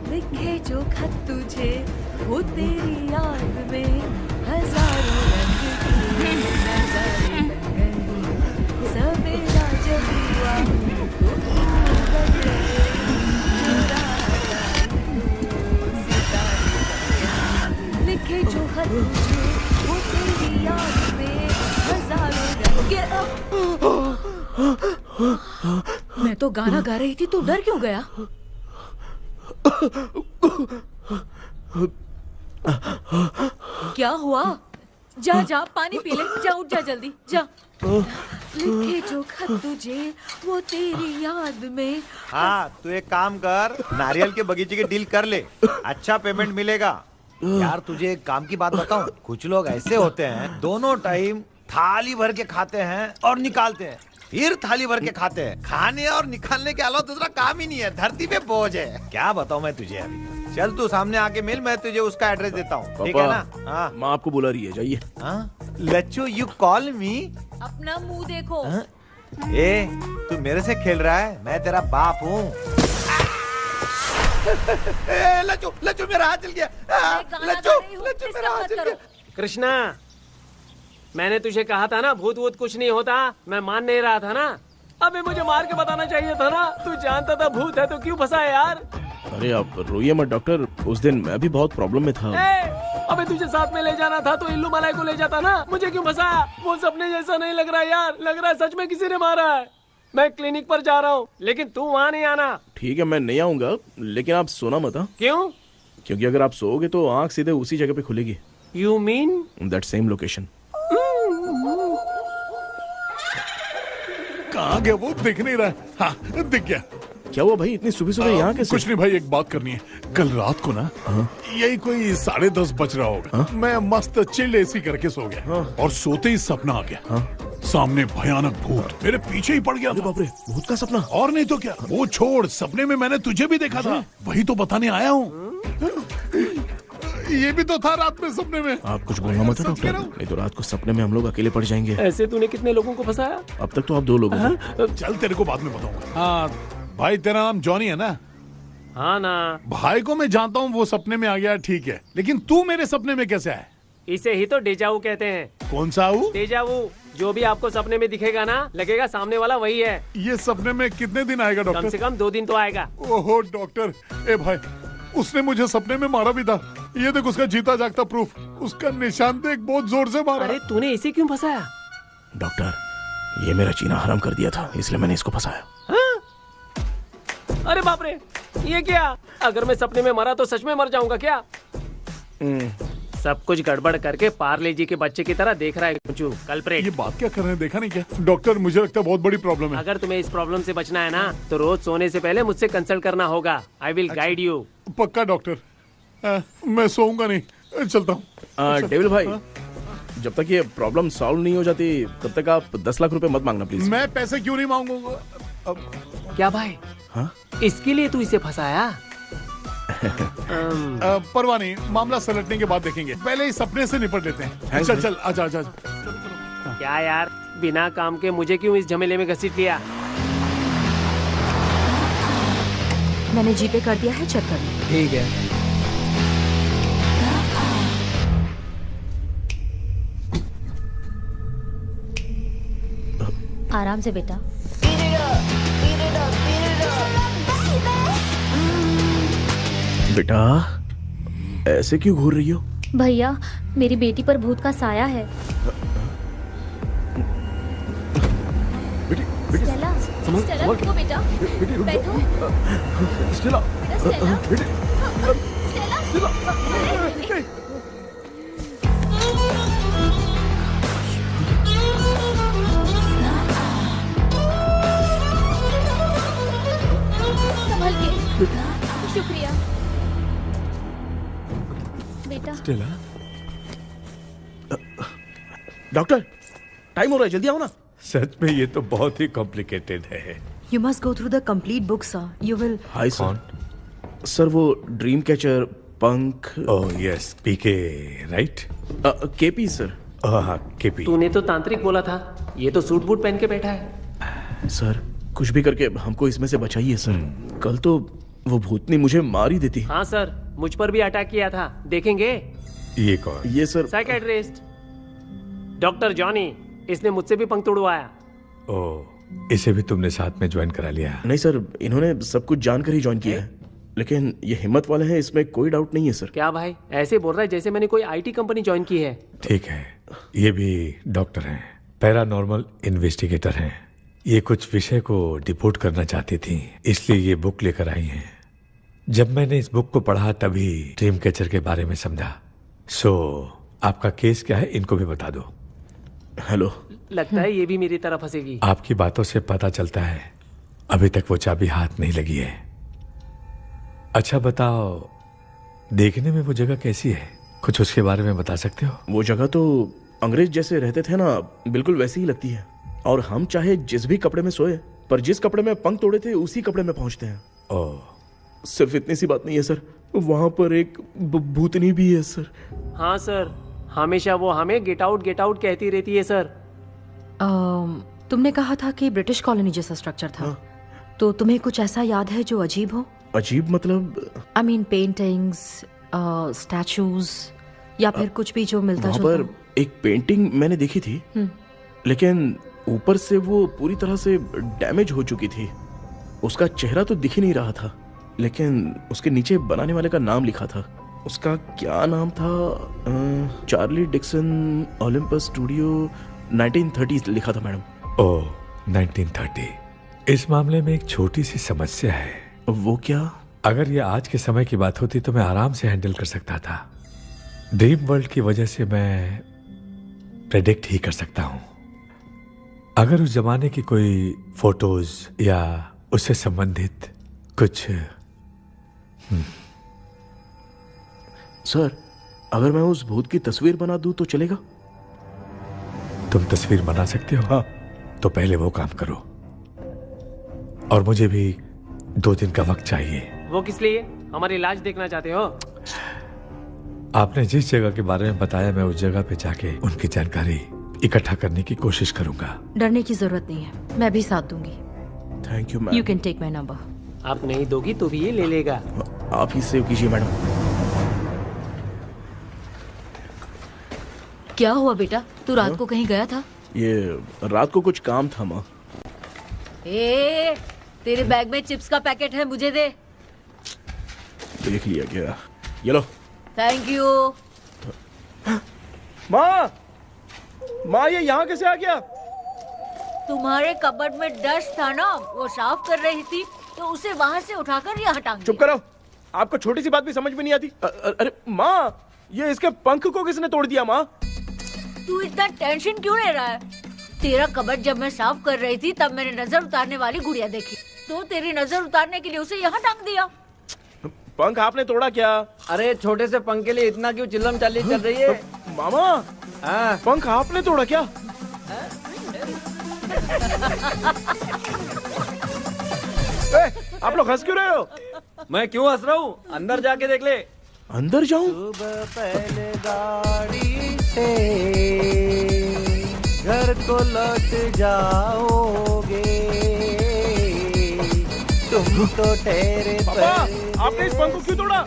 लिखे जो खत तुझे वो तेरी याद में हजारों रंग की नजारे बन गए सवेरा जब हुआ तो बन गए लिखे जो खत तुझे वो तेरी याद में हजारों रंग मैं तो गाना गा रही थी, तू डर क्यों गया? क्या हुआ? जा जा पानी पी ले, जा उठ जा जल्दी जा। लिखे जो खत तुझे वो तेरी याद में। हाँ तू एक काम कर, नारियल के बगीचे की डील कर ले, अच्छा पेमेंट मिलेगा। यार तुझे एक काम की बात बताऊं, कुछ लोग ऐसे होते हैं दोनों टाइम थाली भर के खाते हैं और निकालते हैं, फिर थाली भर के खाते हैं। खाने और निकालने के अलावा दूसरा काम ही नहीं है, धरती पे बोझ है। क्या बताऊं मैं तुझे अभी। चल तू सामने आके मिल, मैं तुझे उसका एड्रेस देता हूँ, ठीक है ना? हाँ माँ आपको बुला रही है, जाइए। लच्चू यू कॉल मी? अपना मुंह देखो। ए तू मेरे से खेल रहा है, मैं तेरा बाप हूँ। लच्चू लच्चू मेरा हाथ चल गया। लच्चू लच्चू मेरा हाथ चल गया। कृष्णा, मैंने तुझे कहा था ना भूत वूत कुछ नहीं होता, मैं मान नहीं रहा था ना। अबे मुझे मार के बताना चाहिए था ना, तू जानता था भूत है तो क्यों फंसा है यार? अरे आप रोइए मत डॉक्टर, उस दिन मैं भी बहुत प्रॉब्लम में था। अबे तुझे साथ में ले जाना था तो इल्लू मलाई को ले जाता ना, मुझे क्यों फंसाया? वो सपने जैसा नहीं लग रहा यार, लग रहा है सच में किसी ने मारा है। मैं क्लिनिक पर जा रहा हूँ, लेकिन तू वहाँ नहीं आना। ठीक है मैं नहीं आऊंगा, लेकिन आप सोना मत। क्यों? क्योंकि अगर आप सोओगे तो आंख सीधे उसी जगह पे खुलेगी। You mean that same location. कहाँ गया वो, दिख नहीं रहा। हाँ दिख गया। क्या हुआ भाई, इतनी सुबह सुबह यहाँ कैसे? कुछ नहीं भाई, एक बात करनी है। कल रात को ना यही कोई 10:30 बज रहा होगा, मैं मस्त चिल्ड एसी करके सो गया और सोते ही सपना आ गया। सामने भयानक भूत मेरे पीछे ही पड़ गया। बाप रे, भूत का सपना? और नहीं तो क्या। वो छोड़, सपने में मैंने तुझे भी देखा था, वही तो बताने आया हूँ। ये भी तो था रात में सपने में। आप कुछ बोलना मत डॉक्टर, नहीं तो रात को सपने में हम लोग अकेले पड़ जाएंगे। ऐसे तूने कितने लोगों को फंसाया? अब तक तो आप 2 लोगों को। चल तेरे को बाद में बताऊंगा। हाँ भाई, तेरा नाम जॉनी है ना? हाँ ना। भाई को मैं जानता हूँ, वो सपने में आ गया ठीक है, लेकिन तू मेरे सपने में कैसे आया? इसे ही तो डेजावू कहते हैं। कौन सा वो? डेजावू, जो भी आपको सपने में दिखेगा ना, लगेगा सामने वाला वही है। ये सपने में कितने दिन आएगा डॉक्टर? कम से कम 2 दिन तो आएगा। ओहो डॉक्टर, ए भाई उसने मुझे सपने में मारा भी था। ये देख उसका जीता जागता प्रूफ, उसका निशान देख, बहुत जोर से मारा। अरे तूने इसे क्यों फंसाया? डॉक्टर, ये मेरा जीना हराम कर दिया था, इसलिए मैंने इसको फंसाया। अरे बाप रे, ये क्या? अगर मैं सपने में मरा तो सच में मर जाऊंगा क्या? सब कुछ गड़बड़ करके पार्ले जी के बच्चे की तरह देख रहा है कल्प्रेट। ये बात क्या कर रहे हैं, देखा नहीं क्या? डॉक्टर मुझे लगता है बहुत बड़ी प्रॉब्लम है। अगर तुम्हें इस प्रॉब्लम से बचना है ना, तो रोज सोने से पहले मुझसे कंसल्ट करना होगा। I will guide you. पक्का डॉक्टर, मैं सोऊंगा नहीं, चलता हूँ। डेविल भाई, जब तक ये प्रॉब्लम सॉल्व नहीं हो जाती तब तक आप 10 लाख रुपए मत मांगना प्लीज। मैं पैसे क्यों नहीं मांगूंगा? क्या भाई? हाँ? इसके लिए तू इसे फंसाया? परवाह नहीं, मामला सलटने के बाद देखेंगे, पहले इस सपने से निपट लेते हैं। चल चल, आजा आजा। क्या यार, बिना काम के मुझे क्यों इस झमेले में घसीट लिया? मैंने जीपे कर दिया है, चेक कर लो। ठीक है। आराम से बेटा। बेटा ऐसे क्यों घूर रही हो? भैया, मेरी बेटी पर भूत का साया है। स्टेला, स्टेला रुको बेटा, बैठो। स्टेला, संभल के। शुक्रिया बेटा। स्टेला, डॉक्टर टाइम हो रहा है, जल्दी आओ ना। सच में ये तो बहुत ही कॉम्प्लिकेटेड है। You must go through the complete book, sir. You will. Hi sir. Sir वो ड्रीम कैचर पंख। ओह यस, पीके राइट? KP sir. हाँ केपी। तूने तो तांत्रिक बोला था, ये तो सूट बूट पहन के बैठा है। सर कुछ भी करके हमको इसमें से बचाइए सर। कल तो वो भूतनी मुझे मार ही देती। हाँ सर, मुझ पर भी अटैक किया था, देखेंगे? ये कौन? ये सर साइकेट्रिस्ट डॉक्टर जॉनी, इसने मुझसे भी पंख तोड़वाया। ओह, इसे भी तुमने साथ में ज्वाइन करा लिया? नहीं सर, इन्होंने सब कुछ जानकर ही ज्वाइन किया है, लेकिन ये हिम्मत वाले हैं, इसमें कोई डाउट नहीं है सर। क्या भाई, ऐसे बोल रहा है जैसे मैंने कोई आईटी कंपनी ज्वाइन की है। ठीक है, ये भी डॉक्टर हैं, पैरानॉर्मल इन्वेस्टिगेटर हैं। ये कुछ विषय को डिपोर्ट करना चाहती थी, इसलिए ये बुक लेकर आई हैं। जब मैंने इस बुक को पढ़ा तभी ड्रीम कैचर के बारे में समझा। सो आपका केस क्या है, इनको भी बता दो। हेलो। लगता है ये भी मेरी तरफ फंसेगी। आपकी बातों से पता चलता है अभी तक वो चाबी हाथ नहीं लगी है। अच्छा बताओ, देखने में वो जगह कैसी है, कुछ उसके बारे में बता सकते हो? वो जगह तो अंग्रेज जैसे रहते थे ना, बिल्कुल वैसी ही लगती है। और हम चाहे जिस भी कपड़े में सोए, पर जिस कपड़े में पंख तोड़े थे उसी कपड़े में पहुंचते हैं। ओह। सिर्फ इतनी सी बात नहीं है सर, वहां पर एक भूतनी भी है सर। हाँ सर, हमेशा वो हमें गेट आउट कहती रहती है सर। तुमने कहा था कि ब्रिटिश कॉलोनी जैसा स्ट्रक्चर था। तो तुम्हें कुछ ऐसा याद है जो अजीब हो? अजीब मतलब? आई मीन पेंटिंग्स, स्टैचूज या फिर कुछ भी जो मिलता जुलता। वहाँ पर एक पेंटिंग मैंने देखी थी, लेकिन ऊपर से वो पूरी तरह से डैमेज हो चुकी थी। उसका चेहरा तो दिख ही नहीं रहा था, लेकिन उसके नीचे बनाने वाले का नाम लिखा था। उसका क्या नाम था? चार्ली डिक्सन, ओलंपस स्टूडियो, 1930 लिखा था मैडम। ओह, 1930। इस मामले में एक छोटी सी समस्या है। वो क्या? अगर ये आज के समय की बात होती तो मैं आराम से हैंडल कर सकता था। ड्रीम वर्ल्ड की वजह से मैं प्रेडिक्ट ही कर सकता हूं। अगर उस जमाने की कोई फोटोज या उससे संबंधित कुछ। सर, अगर मैं उस भूत की तस्वीर बना दूं तो चलेगा? तुम तस्वीर बना सकते हो? हाँ। तो पहले वो काम करो, और मुझे भी 2 दिन का वक्त चाहिए। वो किस लिए? हमारी इलाज देखना चाहते हो? आपने जिस जगह के बारे में बताया, मैं उस जगह पे जाके उनकी जानकारी इकट्ठा करने की कोशिश करूंगा। डरने की जरूरत नहीं है, मैं भी साथ दूंगी। Thank you ma'am. You can take my number. आप नहीं दोगी तो भी ये ले लेगा। आप ही सेव कीजिए मैडम। क्या हुआ बेटा, तू रात को कहीं गया था? ये रात को कुछ काम था माँ। तेरे बैग में चिप्स का पैकेट है, मुझे दे। देख लिया क्या? ये लो। Thank you. माँ, माँ ये यहाँ कैसे आ गया? तुम्हारे कबर्ड में डस्ट था ना, वो साफ कर रही थी तो उसे वहाँ से उठाकर यहाँ टांग दिया। चुप करो, आपको छोटी सी बात भी समझ में नहीं आती। अरे माँ, ये इसके पंख को किसने तोड़ दिया? माँ, तू इतना टेंशन क्यों ले रहा है? तेरा कबर्ड जब मैं साफ कर रही थी तब मैंने नजर उतारने वाली गुड़िया देखी, तो तेरी नजर उतारने के लिए उसे यहाँ टांग दिया। पंख आपने तोड़ा क्या? अरे छोटे से पंख के लिए इतना क्यों चिल्लम चाली चल रही है? मामा, पंख आपने तोड़ा क्या? आप लोग हंस क्यों रहे हो? मैं क्यों हंस रहा हूँ? अंदर जाके देख ले। अंदर जाऊं? सुबह पहले गाड़ी से घर को लौट जाओगे, तुम तो ठहरे। पापा, आपने इस पंख को क्यों तोड़ा?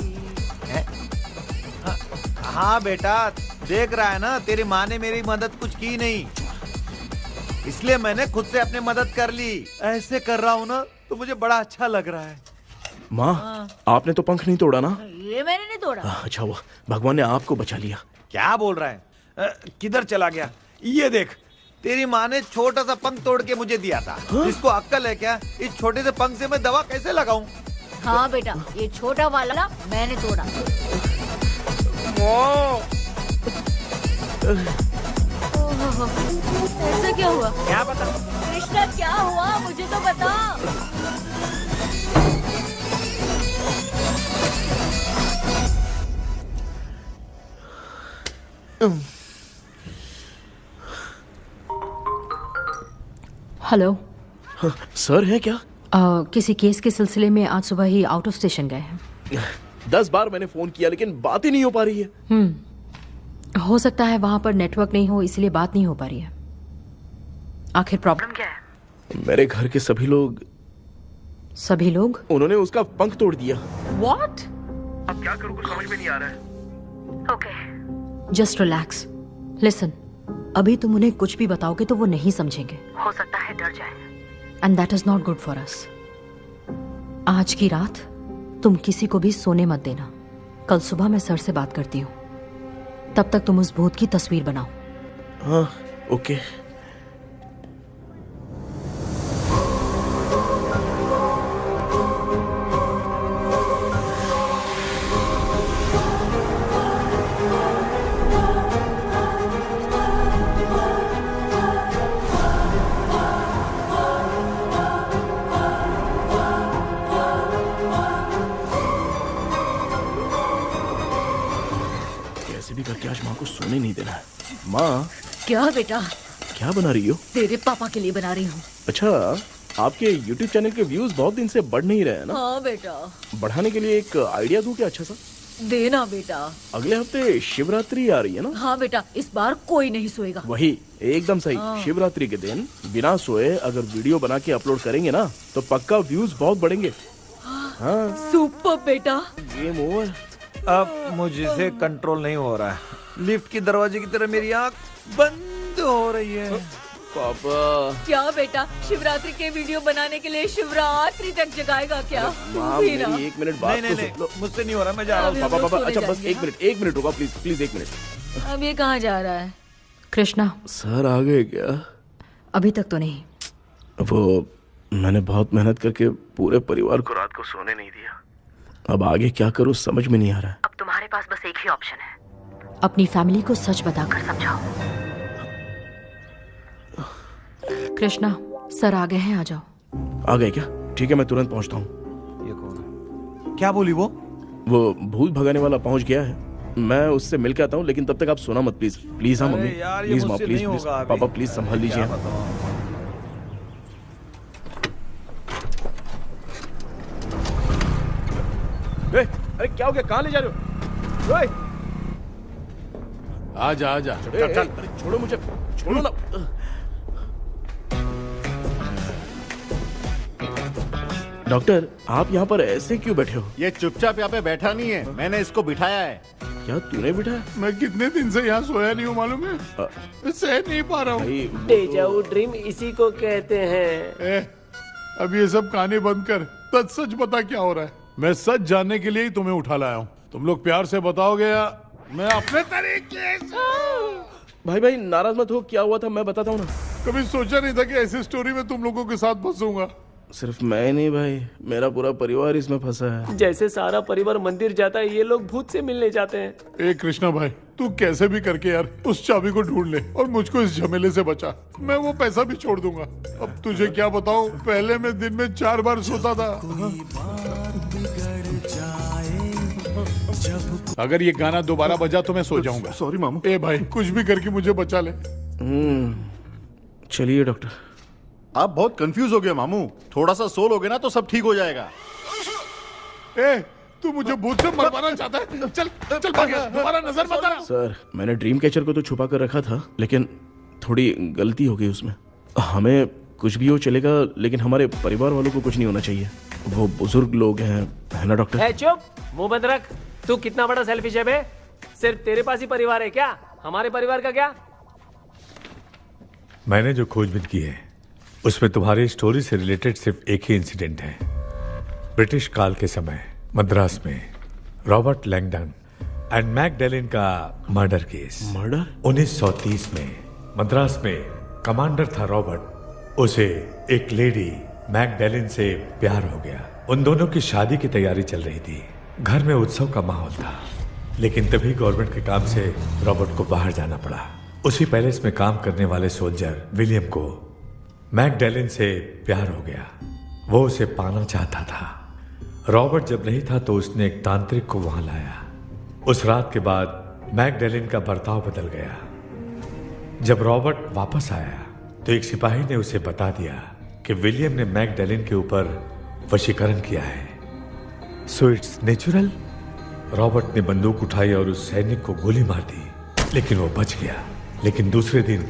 हाँ बेटा, देख रहा है ना, तेरी माँ ने मेरी मदद कुछ की नहीं, इसलिए मैंने खुद से अपनी मदद कर ली। ऐसे कर रहा हूँ ना तो मुझे बड़ा अच्छा लग रहा है। माँ, आपने तो पंख नहीं तोड़ा ना? ये मैंने नहीं तोड़ा। अच्छा हुआ, भगवान ने आपको बचा लिया। क्या बोल रहा है? किधर चला गया? ये देख, तेरी माँ ने छोटा सा पंख तोड़ के मुझे दिया था। इसको अक्ल है क्या? इस छोटे से पंख से मैं दवा कैसे लगाऊं? हाँ बेटा, ये छोटा वाला मैंने तोड़ा। ऐसा क्या हुआ? क्या पता? कृष्णा क्या हुआ, मुझे तो बता। हेलो। सर है क्या? किसी केस के सिलसिले में आज सुबह ही आउट ऑफ स्टेशन गए हैं। 10 बार मैंने फोन किया लेकिन बात ही नहीं हो पा रही है। हो सकता है वहां पर नेटवर्क नहीं हो, इसलिए बात नहीं हो पा रही है। आखिर प्रॉब्लम क्या है? मेरे घर के सभी लोग सभी लोग? उन्होंने उसका पंख तोड़ दिया। What? अब क्या करूं, कुछ समझ में नहीं आ रहा है। Okay, just relax. लिसन, अभी तुम उन्हें कुछ भी बताओगे तो वो नहीं समझेंगे, हो सकता है डर जाए। And that is not good for us. आज की रात तुम किसी को भी सोने मत देना। कल सुबह मैं सर से बात करती हूँ। तब तक तुम उस भूत की तस्वीर बनाओ। हाँ, ओके। करके आज माँ को सोने नहीं देना है। माँ, क्या बेटा? क्या बना रही हो? तेरे पापा के लिए बना रही हूँ। अच्छा, आपके YouTube चैनल के व्यूज बहुत दिन से बढ़ नहीं रहे हैं ना? हाँ बेटा। बढ़ाने के लिए एक आइडिया दूं क्या अच्छा सा? देना बेटा। अगले हफ्ते शिवरात्रि आ रही है ना? हाँ बेटा, इस बार कोई नहीं सोएगा। वही, एकदम सही। हाँ। शिवरात्रि के दिन बिना सोए अगर वीडियो बना के अपलोड करेंगे ना तो पक्का व्यूज बहुत बढ़ेंगे। हाँ। सुपर बेटा। Game over. अब मुझसे कंट्रोल नहीं हो रहा है। लिफ्ट की दरवाजे की तरह मेरी आंख बंद हो रही है। पापा। क्या बेटा, शिवरात्रि के वीडियो बनाने के लिए शिवरात्रि तक जगाएगा क्या? माँ, मेरी एक मिनट बात नहीं, नहीं, मुझसे नहीं हो रहा, मैं जा रहा हूँ। पापा, अच्छा बस एक मिनट रुको प्लीज, प्लीज एक मिनट। अब ये कहाँ जा रहा है? कृष्णा, सर आ गए क्या? अभी तक तो नहीं। वो मैंने बहुत मेहनत करके पूरे परिवार को रात को सोने नहीं दिया। अब आगे क्या करूं समझ में नहीं आ रहा है। अब तुम्हारे पास बस एक ही ऑप्शन है, अपनी फैमिली को सच बताकर समझाओ। कृष्णा, सर आ गए हैं, आ जाओ। आ गए क्या? ठीक है, मैं तुरंत पहुंचता हूँ। ये कौन है? क्या बोली वो? वो भूत भगाने वाला पहुंच गया है, मैं उससे मिल के आता हूँ, लेकिन तब तक आप सोना मत प्लीज। प्लीज। हाँ मम्मी, प्लीज माँ, प्लीज प्लीज। पापा प्लीज संभाल लीजिए। अरे क्या हो गया, कहाँ ले जा रहे हो? आजा आजा, चल चल। अरे छोड़ो मुझे, छोड़ो ना। डॉक्टर, आप यहाँ पर ऐसे क्यों बैठे हो? ये चुपचाप यहाँ पे बैठा नहीं है, मैंने इसको बिठाया है। क्या तूने बिठाया? मैं कितने दिन से यहाँ सोया नहीं हूँ मालूम है? सह नहीं पा रहा हूँ। डेजाऊ ड्रीम इसी को कहते हैं। अब ये सब कहानी बंद कर, सच बता क्या हो रहा है। मैं सच जानने के लिए ही तुम्हें उठा लाया हूँ। तुम लोग प्यार से बताओगे या मैं अपने तरीके से? भाई नाराज मत हो, क्या हुआ था मैं बताता हूँ ना। कभी सोचा नहीं था कि ऐसी स्टोरी में तुम लोगों के साथ फंसूंगा। सिर्फ मैं नहीं भाई, मेरा पूरा परिवार इसमें फंसा है। जैसे सारा परिवार मंदिर जाता है, ये लोग भूत से मिलने जाते हैं। ए कृष्णा भाई, तू कैसे भी करके यार उस चाबी को ढूंढ ले और मुझको इस झमेले से बचा। मैं वो पैसा भी छोड़ दूंगा। अब तुझे क्या बताऊं, पहले मैं दिन में 4 बार सोता था। अगर ये गाना दोबारा बजा तो मैं सो जाऊंगा। सॉरी मामू। ए भाई, कुछ भी करके मुझे बचा ले। चलिए डॉक्टर। आप बहुत कंफ्यूज हो गए मामू, थोड़ा सा सो लोगे ना तो सब ठीक हो जाएगा। ए, तू मुझे भूत से मरवाना चाहता है? चल चल भाग, दोबारा नजर मत आना। सर, मैंने ड्रीम कैचर को तो छुपा कर रखा था, लेकिन थोड़ी गलती हो गई उसमें। हमें कुछ भी हो चलेगा, लेकिन हमारे परिवार वालों को कुछ नहीं होना चाहिए। वो बुजुर्ग लोग हैं, है ना डॉक्टर? चुप, मुंह बंद रख। तू कितना बड़ा सेल्फिश है बे? सिर्फ तेरे पास ही परिवार है क्या? हमारे परिवार का क्या? मैंने जो खोजबीन की है उसमें तुम्हारी स्टोरी से रिलेटेड सिर्फ एक ही इंसिडेंट है। ब्रिटिश काल के समय मद्रास में रॉबर्ट लैंगडन एंड मैकडैलिन का मर्डर केस। मर्डर? 1930 में मद्रास में कमांडर था रॉबर्ट, उसे एक लेडी मैकडैलिन से प्यार हो गया। उन दोनों की शादी की तैयारी चल रही थी, घर में उत्सव का माहौल था। लेकिन तभी गवर्नमेंट के काम से रॉबर्ट को बाहर जाना पड़ा। उसी पैलेस में काम करने वाले सोल्जर विलियम को मैकडैलिन से प्यार हो गया, वो उसे पाना चाहता था। रॉबर्ट जब नहीं था तो उसने एक तांत्रिक को वहां लाया। उस रात के बाद मैकडैलिन का बर्ताव बदल गया। जब रॉबर्ट वापस आया तो एक सिपाही ने उसे बता दिया कि विलियम ने मैकडैलिन के ऊपर वशीकरण किया है। So it's natural. रॉबर्ट ने बंदूक उठाई और उस सैनिक को गोली मार दी, लेकिन वो बच गया। लेकिन दूसरे दिन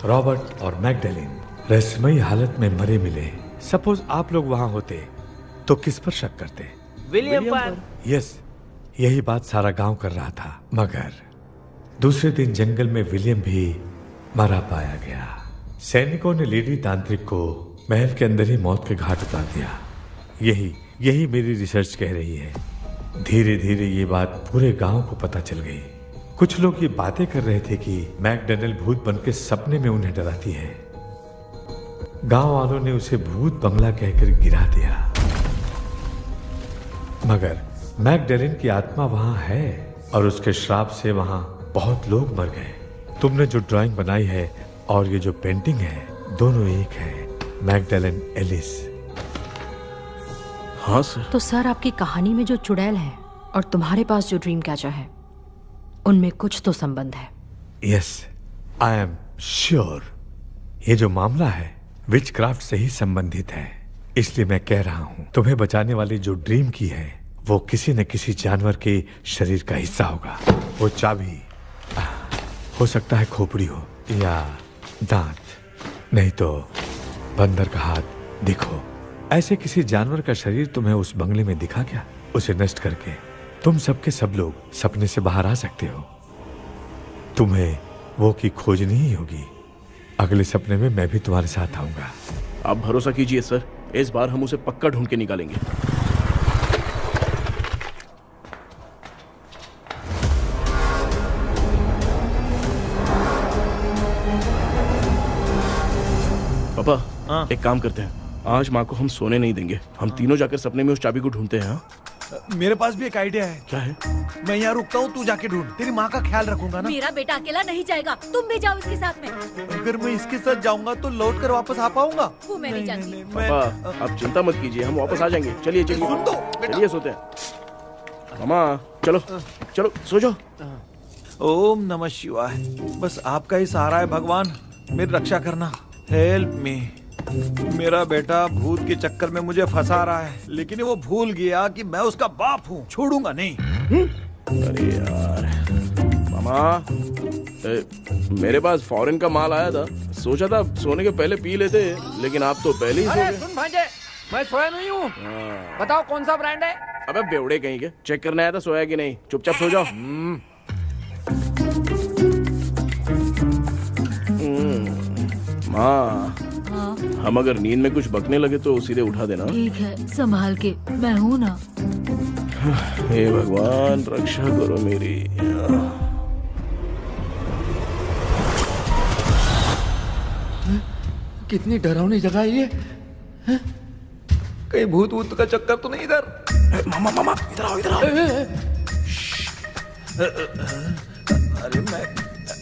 रॉबर्ट और मैकडैलिन रहस्यमयी हालत में मरे मिले। सपोज आप लोग वहां होते तो किस पर शक करते? विलियम पर। यस, यही बात सारा गांव कर रहा था। मगर दूसरे दिन जंगल में विलियम भी मारा पाया गया। सैनिकों ने लेडी तांत्रिक को महल के अंदर ही मौत के घाट उतार दिया। यही मेरी रिसर्च कह रही है। धीरे धीरे ये बात पूरे गांव को पता चल गई। कुछ लोग ये बातें कर रहे थे कि मैकडॉनल्ड भूत बनकर सपने में उन्हें डराती है। गांव वालों ने उसे भूत बंगला कहकर गिरा दिया। मगर मैकडॉनल्ड की आत्मा वहां है और उसके श्राप से वहां बहुत लोग मर गए। तुमने जो ड्राइंग बनाई है और ये जो पेंटिंग है, दोनों एक है। McDonald Ellis. हाँ सर। तो सर, आपकी कहानी में जो चुड़ैल है और तुम्हारे पास जो ड्रीम कैचर है, उनमें कुछ तो संबंध है। Yes, I am sure. ये जो मामला है विचक्राफ्ट से ही संबंधित है। इसलिए मैं कह रहा हूं, तुम्हें बचाने वाली जो ड्रीम की है वो किसी न किसी जानवर के शरीर का हिस्सा होगा। वो चाबी हो सकता है खोपड़ी हो या दांत, नहीं तो बंदर का हाथ। देखो, ऐसे किसी जानवर का शरीर तुम्हें उस बंगले में दिखा क्या? उसे नष्ट करके तुम सबके सब लोग सपने से बाहर आ सकते हो। तुम्हें वो की खोजनी ही होगी। अगले सपने में मैं भी तुम्हारे साथ आऊंगा। आप भरोसा कीजिए सर, इस बार हम उसे पक्का ढूंढ के निकालेंगे। पापा, एक काम करते हैं, आज माँ को हम सोने नहीं देंगे। हम तीनों जाकर सपने में उस चाबी को ढूंढते हैं। मेरे पास भी एक आइडिया है। क्या है? मैं यहाँ रुकता हूँ, तू जाके ढूंढ। तेरी माँ का ख्याल रखूंगा ना। मेरा बेटा अकेला नहीं जाएगा, तुम भी जाओ इसके साथ में। अगर मैं इसके साथ जाऊंगा तो लौट कर वापस आ पाऊंगा? वो मैं नहीं जानती। पापा, आप चिंता मत कीजिए, हम वापस आ जाएंगे। चलिए चलिए, सुन दो, चलिए सोते हैं। मामा चलो चलो सो जाओ। ओम नमः शिवाय। बस आपका ही सहारा है भगवान, मेरी रक्षा करना। Help me. मेरा बेटा भूत के चक्कर में मुझे फंसा रहा है, लेकिन वो भूल गया कि मैं उसका बाप हूँ। छोड़ूंगा नहीं। अरे यार मामा, मेरे पास फॉरेन का माल आया था, सोचा था सोने के पहले पी लेते, लेकिन आप तो पहले ही सो अरे गए। सुन भांजे, मैं सोया नहीं हूँ। बताओ कौन सा ब्रांड है? अबे बेवड़े कहीं के, चेक करने आया था सोया कि नहीं। चुपचाप सो जाओ। माँ, हम अगर नींद में कुछ बकने लगे तो सीधे उठा देना। ठीक है, संभाल के, मैं हूँ ना। हे भगवान, रक्षा करो मेरी। कितनी डरावनी जगह है ये। कहीं भूत वूत का चक्कर तो नहीं इधर? मामा मामा, इधर आओ इधर आओ। अरे मैं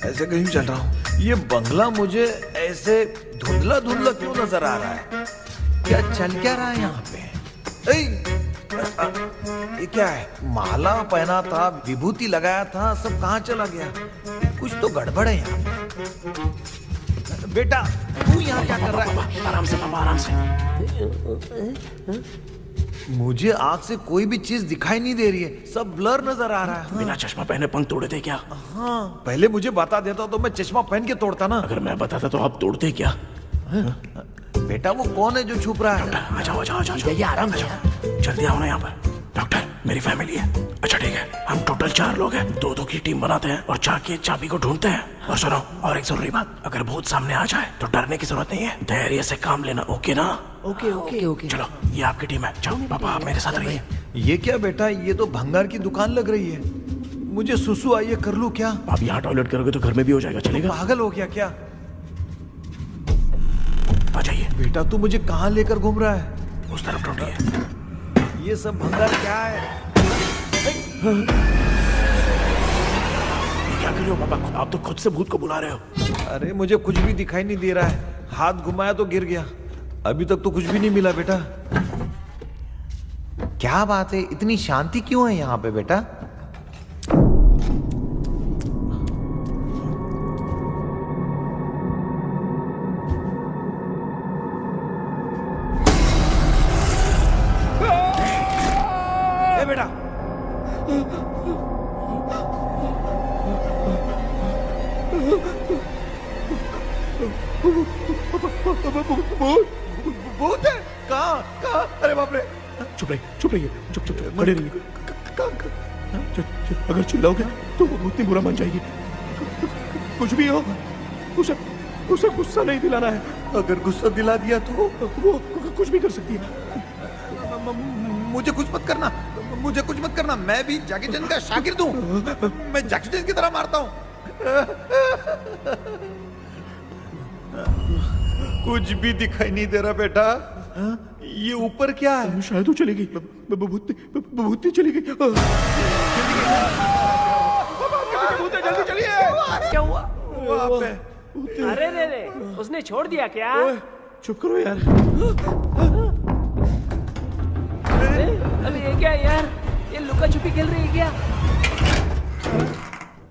ऐसे कहीं चल रहा हूँ। ये बंगला मुझे ऐसे धुंधला धुंधला क्यों नजर आ रहा है? क्या चल क्या रहा है यहाँ पे? ये क्या है? माला पहना था, विभूति लगाया था, सब कहाँ चला गया? कुछ तो गड़बड़ है यहाँ पे। बेटा, तू यहाँ क्या कर रहा है? आराम से पापा, आराम से। मुझे आँख से कोई भी चीज दिखाई नहीं दे रही है, सब ब्लर नजर आ रहा है। बिना चश्मा पहने पंख तोड़े थे क्या? हाँ, पहले मुझे बता देता तो मैं चश्मा पहन के तोड़ता ना। अगर मैं बताता तो आप तोड़ते क्या? बेटा, वो कौन है जो छुप रहा है? आ जाओ आ जाओ आ जाओ, ये आराम से, जल्दी आओ ना यहाँ पर। डॉक्टर, मेरी फैमिली है। अच्छा ठीक है, हम टोटल 4 लोग हैं, 2-2 की टीम बनाते हैं और जाके चाबी को ढूंढते हैं। और सुनो, और एक जरूरी बात, अगर भूत सामने आ जाए तो डरने की जरूरत नहीं है, धैर्य से काम लेना। ओके ना? Okay okay okay. चलो, ये आपकी टीम है। जाओ पापा, आप मेरे साथ रहिए। ये क्या बेटा, ये तो भंगार की दुकान लग रही है। मुझे सुसु आई है, कर लूं क्या? आप यहाँ टॉयलेट करोगे तो घर में भी हो जाएगा, चलेगा? पागल हो गया क्या? आ जाइए। बेटा, तू मुझे कहाँ लेकर घूम रहा है? उस तरफ ढूंढिए। ये सब भंगार क्या है? क्या कर रहे हो पापा? आप तो खुद से भूत को बुला रहे हो। अरे मुझे कुछ भी दिखाई नहीं दे रहा है, हाथ घुमाया तो गिर गया। अभी तक तो कुछ भी नहीं मिला बेटा। क्या बात है, इतनी शांति क्यों है यहाँ पे बेटा? बेटा, भूत है? कहाँ? अरे बाप रे, चुप रहिए, चुप रहिए, चुप चुप चुप खड़े रहिए। अगर चिल्लाओगे तो वो उतनी बुरा मान जाएगी। कुछ भी हो, उसे गुस्सा नहीं दिलाना है। अगर गुस्सा दिला दिया तो वो कुछ भी कर सकती है। मुझे कुछ मत करना, मुझे कुछ मत करना। मैं भी जैकी चैन का शागिर्द हूँ। मैं जैकी चैन की तरह मारता हूँ। कुछ भी दिखाई नहीं दे रहा बेटा। ये ऊपर क्या है? शायद वो चली गई, भूतनी चली गई। जल्दी चलिए। क्या हुआ? वहाँ पे अरे रे, उसने छोड़ दिया क्या? चुप करो यार। अरे ये क्या यार? ये लुका छुपी खेल रही है क्या?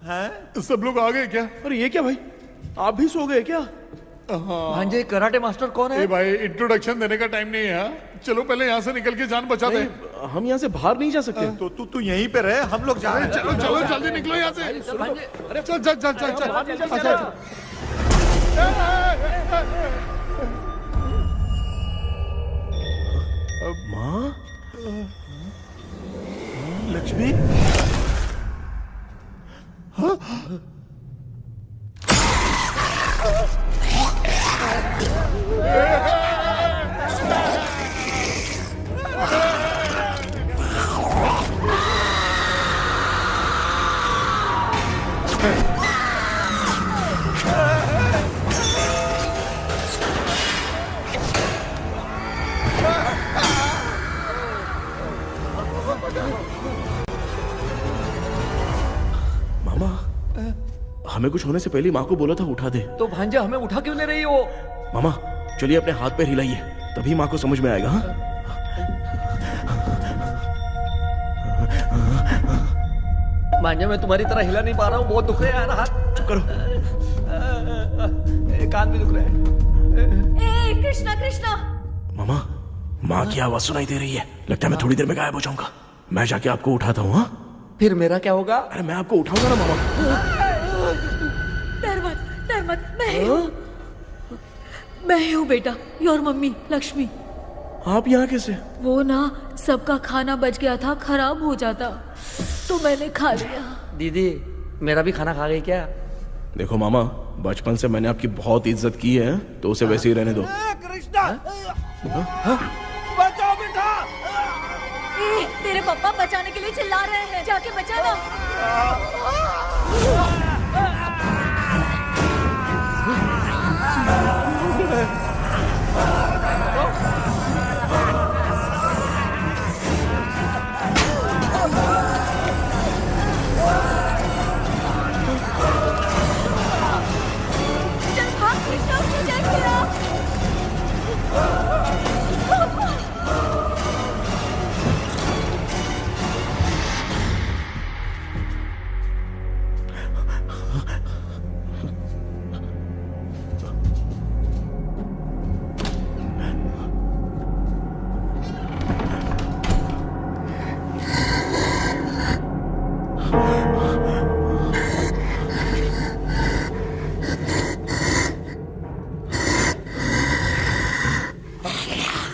हैं? सब लोग आ गए क्या? अरे ये क्या भाई, आप भी सो गए क्या? भांजे कराटे मास्टर कौन है? भाई इंट्रोडक्शन देने का टाइम नहीं है। चलो पहले यहाँ से निकल के जान बचा दे। हम यहाँ से बाहर नहीं जा सकते। तो तू यहीं पे रहे, हम लोग जा रहे हैं। चलो चलो जल्दी निकलो यहाँ से। अरे चल चल चल चल चल। माँ, लक्ष्मी, मामा, हमें कुछ होने से पहले माँ को बोला था उठा दे। तो भांजा हमें उठा क्यों ले रही हो? मामा चलिए अपने हाथ पैर हिलाइए, तभी माँ को समझ में आएगा। हाँ? भांजा मैं तुम्हारी तरह हिला नहीं पा रहा हूँ, बहुत दुख रहे हैं यार हाथ। चुप करो। कान भी दुख रहे हैं। ए कृष्णा कृष्णा। मामा, माँ की आवाज सुनाई दे रही है। लगता है मैं थोड़ी देर में गायब हो जाऊंगा। मैं जाके आपको उठाता हूँ। हाँ? फिर मेरा क्या होगा? अरे मैं आपको उठाऊंगा ना मामा। डर मत, मैं हूँ बेटा, योर मम्मी लक्ष्मी। आप यहाँ कैसे? वो ना सबका खाना बच गया था, खराब हो जाता तो मैंने खा लिया। दीदी मेरा भी खाना खा गई क्या? देखो मामा, बचपन से मैंने आपकी बहुत इज्जत की है, तो उसे वैसे ही रहने दो। कृष्णा, बचाओ बेटा। तेरे पापा बचाने के लिए चिल्ला रहे हैं, जाके बचाना। चल भाग कृष्णा, उसे देख लिया।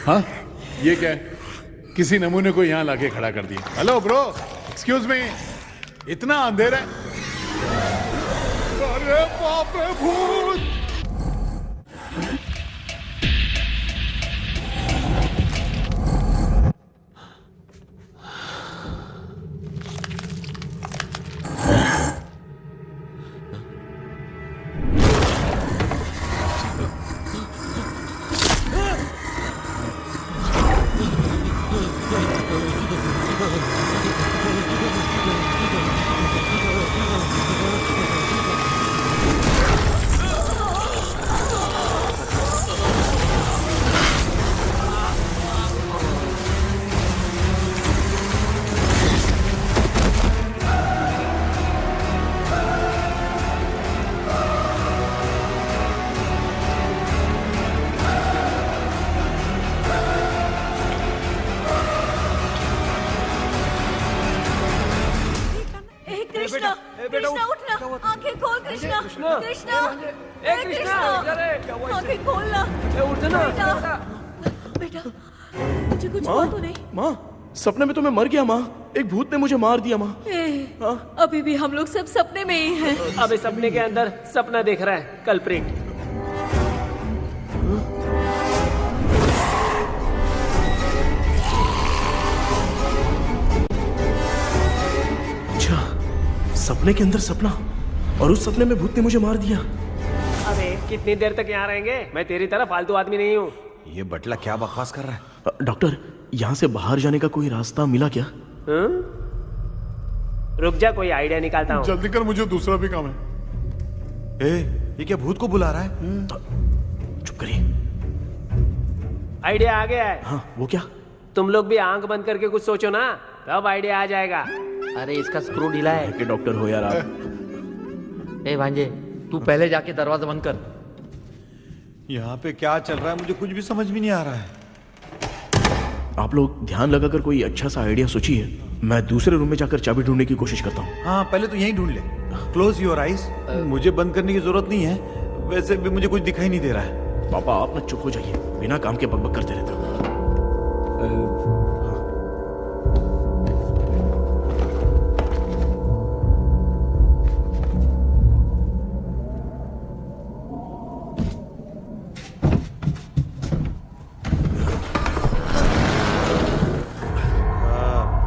हाँ, ये क्या है? किसी नमूने को यहाँ लाके खड़ा कर दिया। हेलो ब्रो, एक्सक्यूज मी, इतना अंधेरा है। अरे बाप रे, भूत! कृष्णा, कृष्णा उठना, आंखें खोल कृष्णा, कृष्णा, ए कृष्णा, आंखें खोलना, उठना बेटा। मुझे कुछ माँ, हुआ तो नहीं? माँ, सपने में तो मैं मर गया माँ। एक भूत ने मुझे मार दिया माँ। अभी भी हम लोग सब सपने में ही हैं। अब इस सपने के अंदर सपना देख रहा है कल्प्रिट। अच्छा, सपने के अंदर सपना, और उस सपने में भूत ने मुझे मार दिया। अबे कितनी देर तक यहाँ रहेंगे? मैं तेरी तरह फालतू आदमी नहीं हूँ। ये बटला क्या बकवास कर रहा है? डॉक्टर, यहाँ से बाहर जाने का कोई रास्ता मिला क्या? रुक जा, कोई आइडिया निकालता हूँ। जल्दी कर, मुझे दूसरा भी काम है। ये क्या भूत को बुला रहा है? चुप करिए। आइडिया आ गया है। हाँ, वो क्या? तुम लोग भी आंख बंद करके कुछ सोचो ना, तब आइडिया आ जाएगा। अरे इसका स्क्रू ढीला है। कि डॉक्टर हो यार आप। ए भांजे, तू पहले जाके दरवाजा बंद कर। यहाँ पे क्या चल रहा है मुझे कुछ भी समझ में नहीं आ रहा है। आप लोग ध्यान लगाकर कोई अच्छा सा आइडिया सोचिए। मैं दूसरे रूम में जाकर चाबी ढूंढने की कोशिश करता हूँ। हाँ, पहले तो यहीं ढूंढ ले। Close your eyes. मुझे बंद करने की जरूरत नहीं है, वैसे भी मुझे कुछ दिखाई नहीं दे रहा है। पापा, आप ना चुप हो जाइए, बिना काम के बकबक करते रहते हो।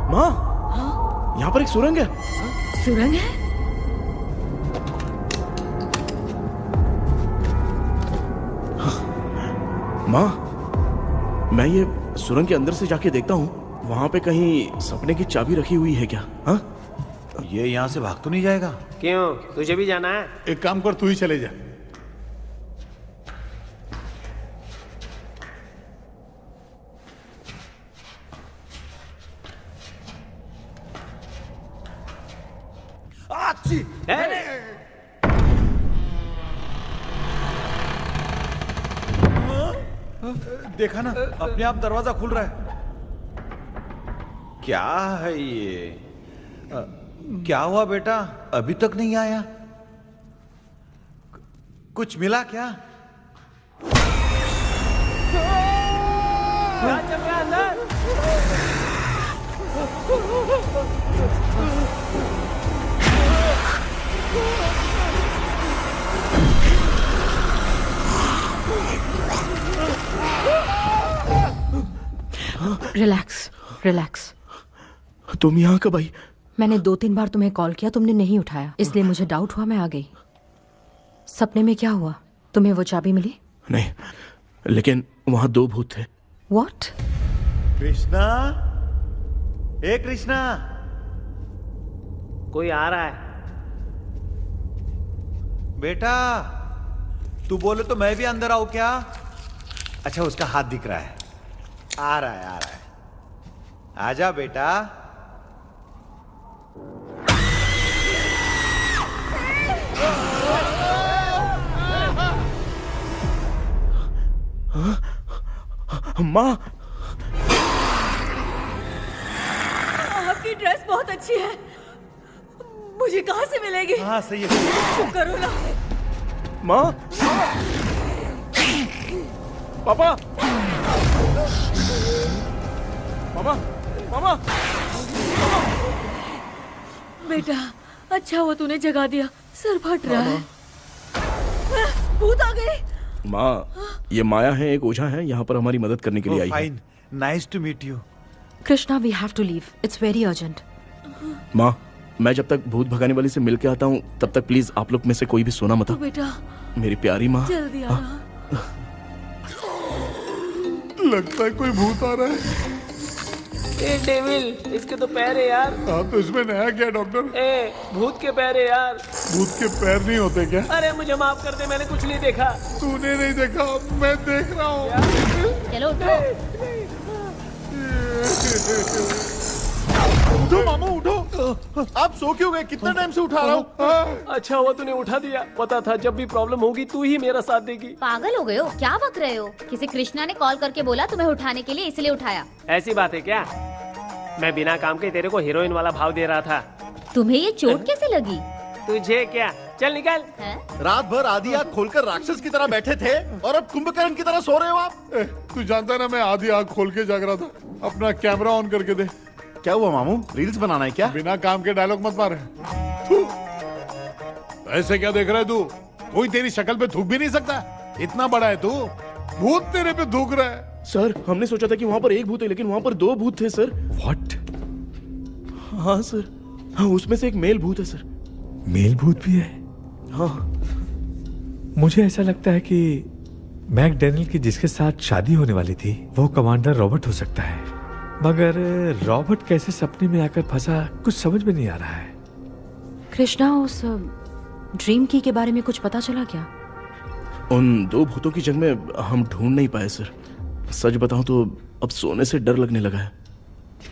माँ, यहाँ पर एक सुरंग है। सुरंग है? माँ, मैं ये सुरंग के अंदर से जाके देखता हूँ, वहाँ पे कहीं सपने की चाबी रखी हुई है क्या? हाँ? ये यहाँ से भाग तो नहीं जाएगा? क्यों, तुझे भी जाना है? एक काम कर, तू ही चले जा। देखा ना, अपने आप दरवाजा खुल रहा है। क्या है ये? क्या हुआ बेटा, अभी तक नहीं आया? कुछ मिला क्या? क्या चल रहा है अंदर? Relax, relax. तुम यहाँ कब आई? मैंने 2-3 बार तुम्हें कॉल किया, तुमने नहीं उठाया, इसलिए मुझे डाउट हुआ, मैं आ गई। सपने में क्या हुआ? तुम्हें वो चाबी मिली? नहीं, लेकिन वहाँ 2 भूत थे। What? कृष्णा, ए कृष्णा, कोई आ रहा है। बेटा, तू बोले तो मैं भी अंदर आऊं क्या? अच्छा, उसका हाथ दिख रहा है। आ रहा है, आ रहा है। आजा बेटा। माँ, आपकी ड्रेस बहुत अच्छी है, मुझे कहाँ से मिलेगी? हाँ सही है। चुप करो ना। माँ, पापा, मामा, मामा, बेटा, अच्छा हुआ तूने जगा दिया, सर फट रहा है। भूत आ गई। माँ, ये माया है, एक ओझा है, यहाँ पर हमारी मदद करने के लिए आई है। Fine, nice to meet you. Krishna, we have to leave, it's very urgent. माँ, मैं जब तक भूत भगाने वाली से मिल के आता हूँ, तब तक प्लीज आप लोग में से कोई भी सोना मत। बेटा, मेरी प्यारी माँ, जल्दी आ। लगता है कोई भूत आ रहा है। ए डेविल, इसके तो पैर है यार। हाँ, तो इसमें नया क्या डॉक्टर? ए, भूत के पैर है यार। भूत के पैर नहीं होते क्या? अरे मुझे माफ कर दे, मैंने कुछ नहीं देखा। तूने नहीं देखा, मैं देख रहा हूँ। चलो उठो। उठो मामू, उठो। आप सो क्यों गए? कितना टाइम से उठा रहा हूँ। अच्छा हुआ तूने उठा दिया, पता था जब भी प्रॉब्लम होगी तू ही मेरा साथ देगी। पागल हो गए हो क्या? बक रहे हो? किसी कृष्णा ने कॉल करके बोला तुम्हें उठाने के लिए, इसलिए उठाया। ऐसी बात है क्या? मैं बिना काम के तेरे को हीरोइन वाला भाव दे रहा था। तुम्हें ये चोट कैसे लगी? तुझे क्या? चल निकल। रात भर आधी आंख खोलकर राक्षस की तरह बैठे थे और अब कुंभकर्ण की तरह सो रहे हो आप। तू जानता ना मैं आधी आंख खोल के जाग रहा था। अपना कैमरा ऑन करके दे। क्या हुआ मामू, रील्स बनाना है क्या? बिना काम के डायलॉग मत मार। ऐसे क्या देख रहा है तू? कोई तेरी शक्ल पे थूक भी नहीं सकता। इतना बड़ा है तू, भूत तेरे पे थूक रहा है। सर हमने सोचा था कि वहाँ पर एक भूत है लेकिन वहाँ पर 2 भूत थे सर। व्हाट? हाँ सर, हाँ उसमें से एक मेल भूत है सर। मेल भूत भी है? हाँ। मुझे ऐसा लगता है कि मैकडैनियल की जिसके साथ शादी होने वाली थी वो कमांडर रॉबर्ट हो सकता है, मगर रॉबर्ट कैसे सपने में आकर फंसा कुछ समझ में नहीं आ रहा है। कृष्णा, उस ड्रीम की के बारे में कुछ पता चला क्या? उन 2 भूतों की जंग में हम ढूंढ नहीं पाए सर। सच बताऊं तो अब सोने से डर लगने लगा है।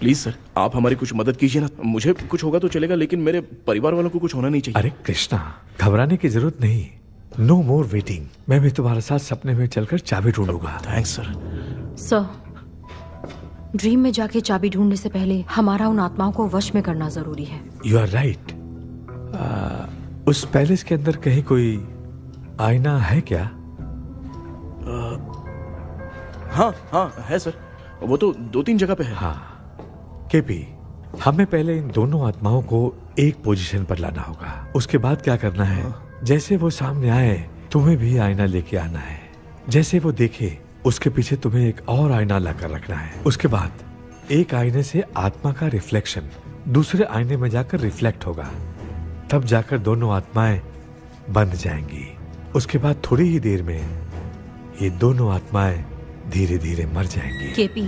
प्लीज सर, आप हमारी कुछ मदद कीजिए ना। मुझे कुछ होगा तो चलेगा लेकिन मेरे परिवार वालों को कुछ होना नहीं चाहिए। अरे कृष्णा, घबराने की जरूरत नहीं। No more waiting. मैं भी तुम्हारे साथ सपने में चलकर चाबी ढूंढूंगा। Thanks sir. सर, ड्रीम में जाके चाबी ढूंढने से पहले हमारा उन आत्माओं को वश में करना जरूरी है। You are right. उस पैलेस के अंदर कहीं कोई आईना है क्या? हाँ हाँ है सर, वो तो 2-3 जगह पे है। हाँ केपी, हमें पहले इन दोनों आत्माओं को एक पोजीशन पर लाना होगा। उसके बाद क्या करना है, जैसे वो सामने आए तुम्हें भी आईना लेके आना है। जैसे वो देखे उसके पीछे तुम्हें एक और आईना लाकर रखना है। उसके बाद एक आईने से आत्मा का रिफ्लेक्शन दूसरे आईने में जाकर रिफ्लेक्ट होगा, तब जाकर दोनों आत्माएं बंध जाएंगी। उसके बाद थोड़ी ही देर में ये दोनों आत्माएं धीरे धीरे मर जाएंगी। केपी।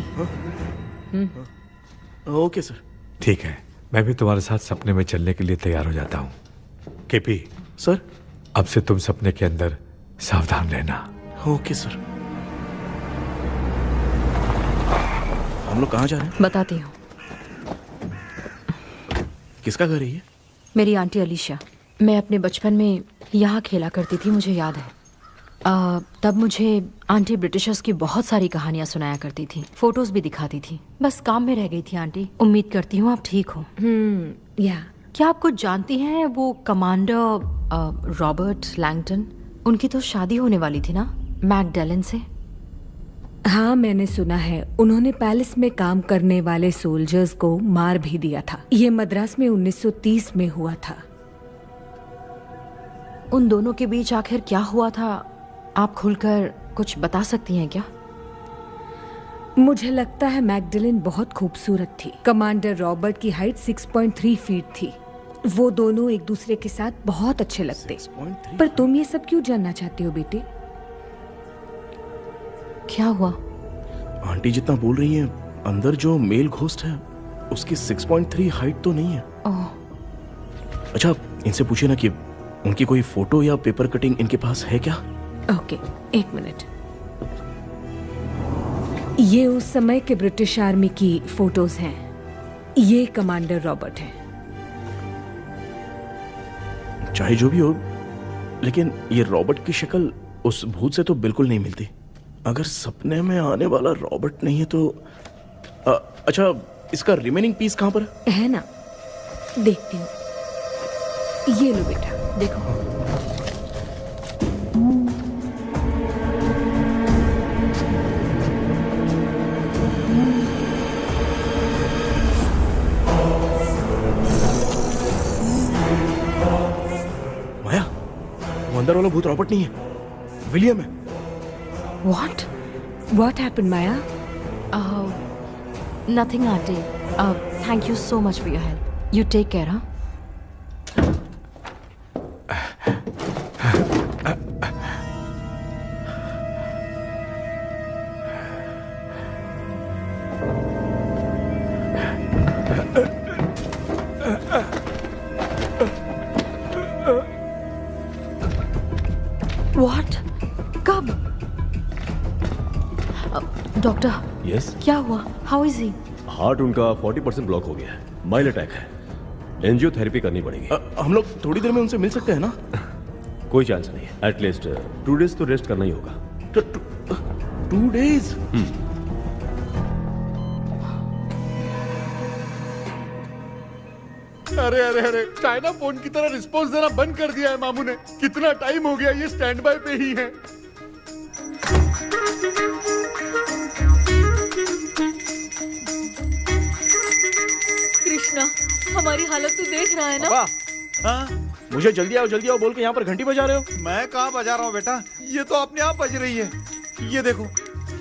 Okay sir. ठीक है, मैं भी तुम्हारे साथ सपने में चलने के लिए तैयार हो जाता हूँ। केपी सर, अब से तुम सपने के अंदर सावधान रहना। Okay sir. हम लोग कहाँ जा रहे हैं? बताती हूँ। किसका घर है ये? मेरी आंटी अलीशा। मैं अपने बचपन में यहाँ खेला करती थी, मुझे याद है। तब मुझे आंटी ब्रिटिशर्स की बहुत सारी कहानियाँ सुनाया करती थी, फोटोज भी दिखाती थी। बस काम में रह गई थी आंटी। उम्मीद करती हूँ आप ठीक हो। या क्या आप कुछ जानती हैं वो कमांडर रॉबर्ट लैंगटन? उनकी तो शादी होने वाली थी ना मैकडैलन से। हाँ, मैंने सुना है उन्होंने पैलेस में काम करने वाले सोल्जर्स को मार भी दिया था। ये मद्रास में 1930 में हुआ था। उन दोनों के बीच आखिर क्या हुआ था, आप खुलकर कुछ बता सकती हैं क्या? मुझे लगता है मैकडैलन बहुत खूबसूरत थी। कमांडर रॉबर्ट की हाइट 6.3 फीट थी। वो दोनों एक दूसरे के साथ बहुत अच्छे लगते। पर तुम ये सब क्यों जानना चाहते हो बेटे? क्या हुआ? आंटी जितना बोल रही है, अंदर जो मेल घोस्ट है उसकी 6.3 हाइट तो नहीं है। अच्छा, इनसे पूछिए ना कि उनकी कोई फोटो या पेपर कटिंग इनके पास है क्या? Okay, 1 minute. ये उस समय के ब्रिटिश आर्मी की फोटोज हैं। ये कमांडर रॉबर्ट है। चाहे जो भी हो, लेकिन ये रॉबर्ट की शक्ल उस भूत से तो बिल्कुल नहीं मिलती। अगर सपने में आने वाला रॉबर्ट नहीं है तो अच्छा, इसका रिमेनिंग पीस कहाँ पर है ना? देखती हूँ। ये लो बेटा, देखो। माया, वो अंदर वाला भूत रॉबर्ट नहीं है, विलियम है। What happened, Maya? Nothing, auntie. Thank you so much for your help. You take care, huh? What? कब? डॉक्टर। यस। क्या हुआ? How is he? हार्ट उनका 40% ब्लॉक हो गया है। माइल्ड अटैक है। एंजियोथेरेपी करनी पड़ेगी। हम लोग थोड़ी देर में उनसे मिल सकते हैं ना? कोई चांस नहीं है। एटलीस्ट 2 डेज तो रेस्ट करना ही होगा। 2 डेज? अरे अरे अरे, चाइना फोन की तरह रिस्पॉन्स देना बंद कर दिया है मामू ने। कितना टाइम हो गया ये स्टैंड बाय पे ही है। कृष्णा, हमारी हालत तू देख रहा है ना? हाँ? मुझे जल्दी आओ बोल के यहाँ पर घंटी बजा रहे हो। मैं कहाँ बजा रहा हूँ बेटा, ये तो अपने आप बज रही है। ये देखो।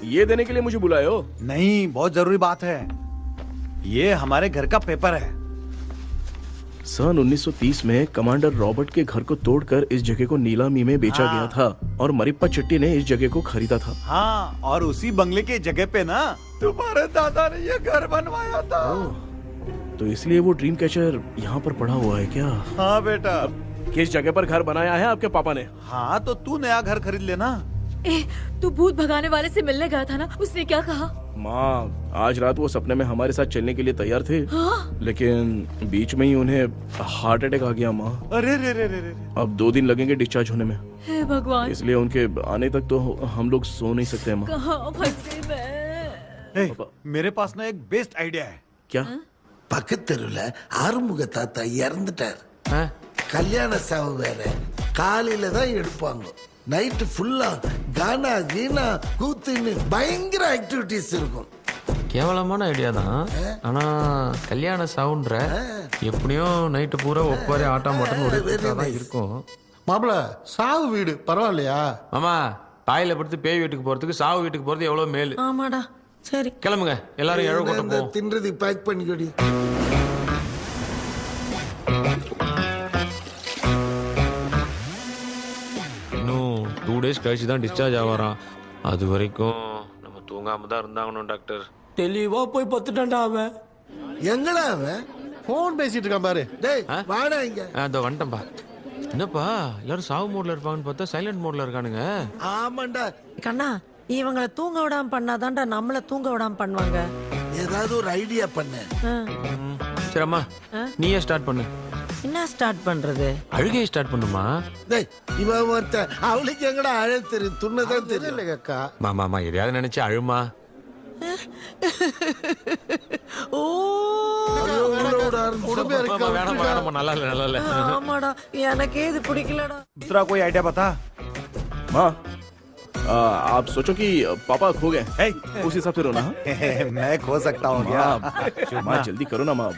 ये देने के लिए मुझे बुलाए हो? नहीं, बहुत जरूरी बात है। ये हमारे घर का पेपर है। सन 1930 में कमांडर रॉबर्ट के घर को तोड़कर इस जगह को नीलामी में बेचा गया था और मरिप्पा चिट्टी ने इस जगह को खरीदा था। हाँ, और उसी बंगले के जगह पे ना तुम्हारे दादा ने ये घर बनवाया था। तो इसलिए वो ड्रीम कैचर यहाँ पर पड़ा हुआ है क्या? हाँ बेटा। किस जगह पर घर बनाया है आपके पापा ने? हाँ, तो तू नया घर खरीद लेना। तू भूत भगाने वाले से मिलने गया था ना, उसने क्या कहा? माँ, आज रात वो सपने में हमारे साथ चलने के लिए तैयार थे। हाँ? लेकिन बीच में ही उन्हें हार्ट अटैक आ गया माँ। अरे रे रे रे रे। अब 2 दिन लगेंगे डिस्चार्ज होने में। हे भगवान। इसलिए उनके आने तक तो हम लोग सो नहीं सकते माँ। कहाँ फंसे मैं? मेरे पास ना एक बेस्ट आइडिया है। क्या? பக்கத்தெருவுல ஆறுமுக தாத்தா இறந்துட்டார். கல்யாண சாவு வேற. காலையில தான் எடுப்பாங்க. நைட் ஃபுல்லா கானா கீனா கூத்துன்னு பயங்கர ஆக்டிவிட்டிஸ் இருக்கும். கேவலமான ஐடியா தான். ஆனா கல்யாண சவுண்ட்ற எப்படியும் நைட்டு பூரா ஒப்பாரி ஆட்டம் போட்டன்னு ஒரு இருக்கும். மாப்பிள, சாவு வீடு பரவாயில்லையா? மாமா, பாயில படுத்து பேய் வீட்டுக்கு போறதுக்கு சாவு வீட்டுக்கு போறது எவ்வளவு மேலு. ஆமாடா. சரி, கிளம்புங்க, எல்லாரும் எழ கூட்டம் போ. தின்றது பேக் பண்ணிக்கடி. இன்னும் 2 days கழிச்சு தான் டிஸ்சார்ஜ் ஆவாராம். அது வரைக்கும் நம்ம தூங்காம தான் இருந்தாங்கணும் டாக்டர். தெளிவா போய் பத்துட்டான்டா அவன். எங்கடா அவன்? போன் பேசிட்டு இருக்கான் பாரு. டேய் வாடா இங்க. அதோ வந்துட்டேன்பா. என்னப்பா எல்லாரும் சாவு மோட்ல இருப்பாங்கன்னு பார்த்தா சைலண்ட் மோட்ல இருக்கானுங்க. ஆமாண்டா கண்ணா, இவங்களை தூங்க விடாம பண்ணாதான்டா நம்மள தூங்க விடாம பண்ணுவாங்க. ஏதாவது ஒரு ஐடியா பண்ணு. சரி அம்மா, நீயே ஸ்டார்ட் பண்ணு. என்ன ஸ்டார்ட் பண்றது? அழுகையை ஸ்டார்ட் பண்ணுமா? டேய், இவன் ஒருத்த அவளுக்கு எங்கடா அழ தெரியும்? துண்ணதான் தெரியல அக்கா. மாமா எதையாவது நினைச்சு அழுமா. ஓ நல்லா இல்ல. ஆமாடா, எனக்கே இது பிடிக்கலடா. दूसरा कोई आइडिया बता। माँ, आप सोचो कि पापा खो गए, उस हिसाब से रोना। मैं खो सकता हूँ क्या? माँ जल्दी करो ना माँ।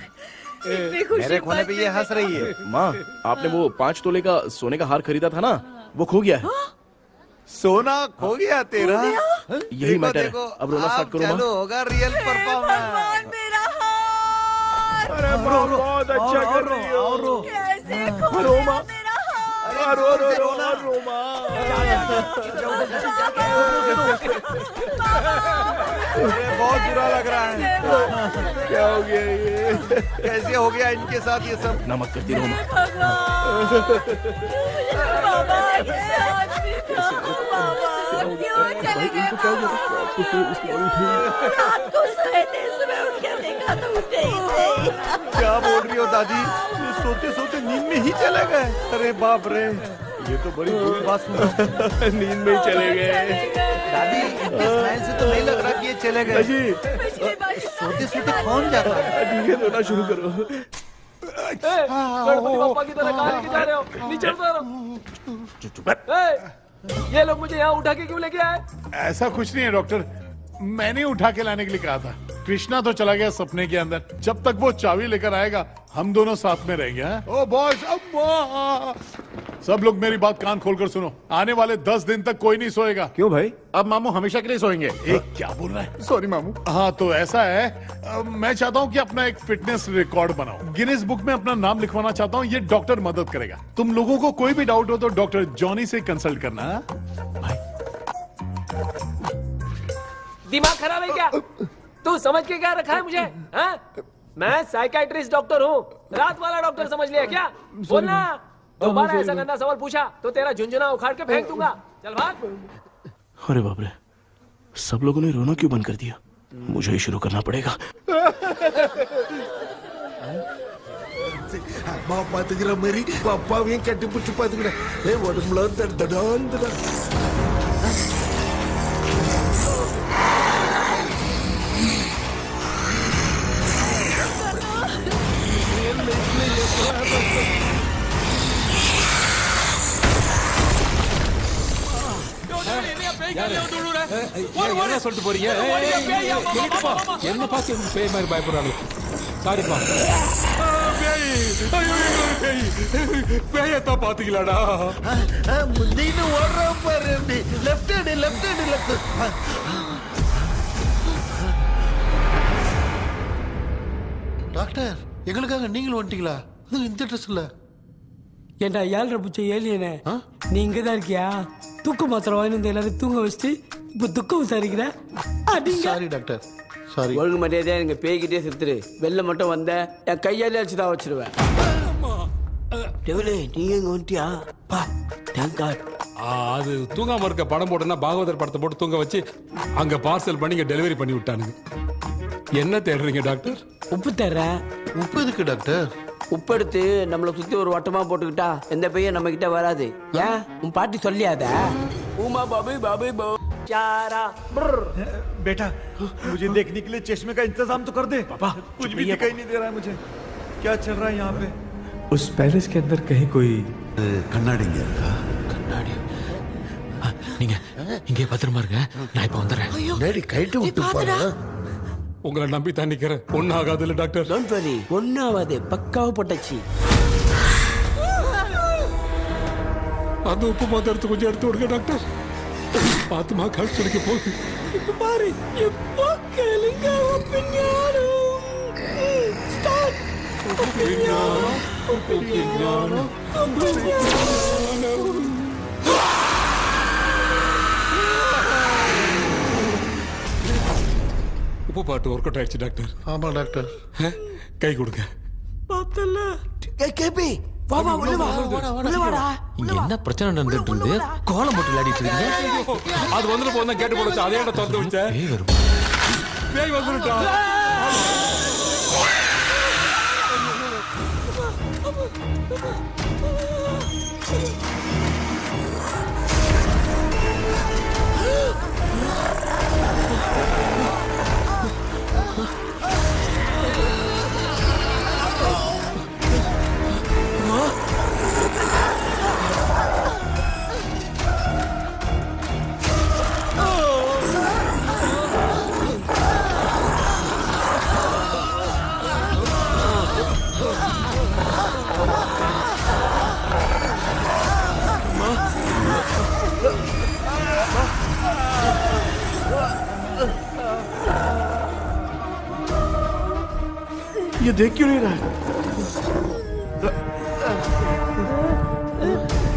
मेरे खोने पे ये हंस रही है। माँ, आपने वो 5 तोले का सोने का हार खरीदा था ना, वो खो गया है। सोना खो गया तेरा? यही मैटर है। अब रोना स्टार्ट करो माँ। चलो होगा रियल परफॉर्मेंस। मेरा हार। अरे बहुत अच्छा कर रही हो। कैसे खो रो माँ। रो माँ। बहुत बुरा लग रहा है। क्या हो गया ये? कैसे हो गया इनके साथ ये सब? नमक करती रहो माँ। बाबा, क्यों चले गए? रात को सोए थे, सुबह उठ के देखा तो उठे ही नहीं। क्या बोल रही हो दादी? ये सोते सोते नींद में ही चले गए? अरे बाप रे, ये तो बड़ी बुरी बात सुना। नींद में ही चले गए। दादी, इनके स्माइल से तो नहीं लग रहा कि ये चले गए। सोते सोते कौन जाता है? ठीक है, रोना शुरू करो। गणपति बप्पा की तरह कहाँ लेके जा रहे हो? नीचे उतारो। ये लोग मुझे यहाँ उठा के क्यों लेके आए? ऐसा कुछ नहीं है डॉक्टर, मैंने उठा के लाने के लिए कहा था। कृष्णा तो चला गया सपने के अंदर। जब तक वो चाबी लेकर आएगा हम दोनों साथ में रहेंगे। ओ बॉयज, सब लोग मेरी बात कान खोलकर सुनो। आने वाले 10 दिन तक कोई नहीं सोएगा। क्यों भाई? अब मामू हमेशा के लिए सोएंगे। क्या बोल रहा है? सॉरी मामू। हाँ तो ऐसा है, मैं चाहता हूँ कि अपना एक फिटनेस रिकॉर्ड बनाओ, गिनीज बुक में अपना नाम लिखवाना चाहता हूँ। ये डॉक्टर मदद करेगा। तुम लोगों को कोई भी डाउट हो तो डॉक्टर जॉनी से कंसल्ट करना। दिमाग खराब है क्या? तू समझ के क्या रखा है मुझे? हाँ? मैं साइकियाट्रिस्ट डॉक्टर हूँ, रात वाला डॉक्टर समझ लिया क्या? बोलना, दोबारा ऐसा गंदा सवाल पूछा तो तेरा झुंझुना उखाड़ के फेंक दूंगा। चल भाग। अरे बाप रे, सब लोगों ने रोना क्यों बंद कर दिया? मुझे ही शुरू करना पड़ेगा। அம்மா பாத்துக்கிற மாதிரி அப்பாவையும் கட்டி பிடிச்சி பாத்துக்கிறேன். உடம்புல என்ன சொல்லிட்டு போறீங்க என்ன பார்த்து பேய் மாதிரி பயப்படுறாங்க சாரிப்பா பேயத்தான் பாத்தீங்களாடா நீனு ஓடுற பாரு லெஃப்ட் ஹேண்ட் லெஃப்ட் டாக்டர் எங்களுக்காக நீங்களும் வந்துட்டீங்களா இந்த ட்ரெஸ் இல்ல ஏண்டா 7:30 பூச்ச ஏலியனே நீ இங்க தான் இருக்கியா தூக்க மாத்திரம் வாங்கி வந்து எல்லாரும் தூங்க வச்சுட்டு இப்ப துக்கம் விசாரிக்கிற சாரி டாக்டர் சாரி ஒழுங்கு மரியாதையா எங்க பேய்கிட்டே செத்துரு வெளில மட்டும் வந்த என் கையாலே வச்சுதான் வச்சிருவேன் டெவிலே நீ எங்க வந்துட்டியா பா தேங்க் காட் அது தூங்காம இருக்க படம் போட்டோன்னா பாகவதர் படத்தை போட்டு தூங்க வச்சு அங்க பார்சல் பண்ணி இங்க டெலிவரி பண்ணி விட்டானுங்க என்ன தேடுறீங்க டாக்டர் உப்பு தர்றேன் உப்பு எதுக்கு டாக்டர் உப்பு எடுத்து நம்மளை சுத்தி ஒரு வட்டமா போட்டுக்கிட்டா எந்த பையன் நம்ம கிட்ட வராது ஏன் உன் பாட்டி சொல்லியாத உமா பாபி பாபி போ चारा बेटा मुझे देखने के लिए चश्मे का इंतजाम तो कर दे पापा कुछ भी दिखाई नहीं दे रहा है मुझे क्या चल रहा है यहाँ पे उस पैलेस के अंदर कहीं कोई கண்ணாடி கண்ணாடி நீங்க இங்கே பத்திரமா இருங்க நான் இப்ப வந்துடுறேன் டேடி கைட்டு விட்டு போறா உங்களை நம்பி தான் நிக்கிறேன் ஒன்னும் ஆகாது இல்ல டாக்டர் டோன்ட் வரி ஒன்னும் ஆகாது பக்காவா போட்டாச்சு அந்த உப்பு மாத்திரத்தை கொஞ்சம் எடுத்து விடுங்க டாக்டர் பாத்துமா கழுத்து துடிக்க போகுது இப்ப பாரு எப்போ கேளுங்க ஒப்பிஞானம் ஸ்டார்ட் ஒப்பிஞானம் ஒப்பிஞானம் ஒப்பிஞானம் உப்பு பாட்டு ஒர்க் அவுட் ஆயிடுச்சு டாக்டர் ஆமா டாக்டர் கை கொடுங்க பார்த்தல கேபி வா வா உள்ள வா உள்ள வாடா இங்க என்ன பிரச்சனை நடந்துட்டு இருந்து கோலம் போட்டு விளையாடிட்டு இருக்கீங்க அது வந்துட்டு போனா கேட்டு போடுச்சு அதே இடம் திறந்து வச்சேன் பேய் வரும் பேய் வந்துட்டா ये देख क्यों नहीं रहा है?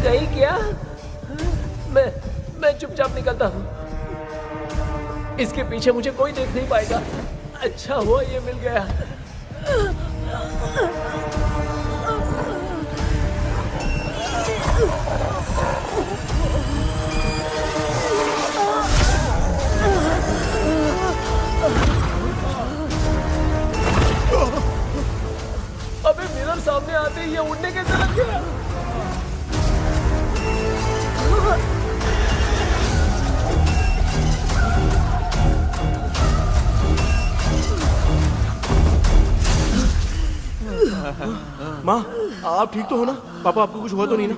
नहीं क्या मैं चुपचाप निकलता हूँ इसके पीछे मुझे कोई देख नहीं पाएगा अच्छा हुआ ये मिल गया अबे मिरर सामने आते ही ये उड़ने कैसे लग गया माँ आप ठीक तो हो ना? पापा आपको कुछ हुआ तो नहीं ना?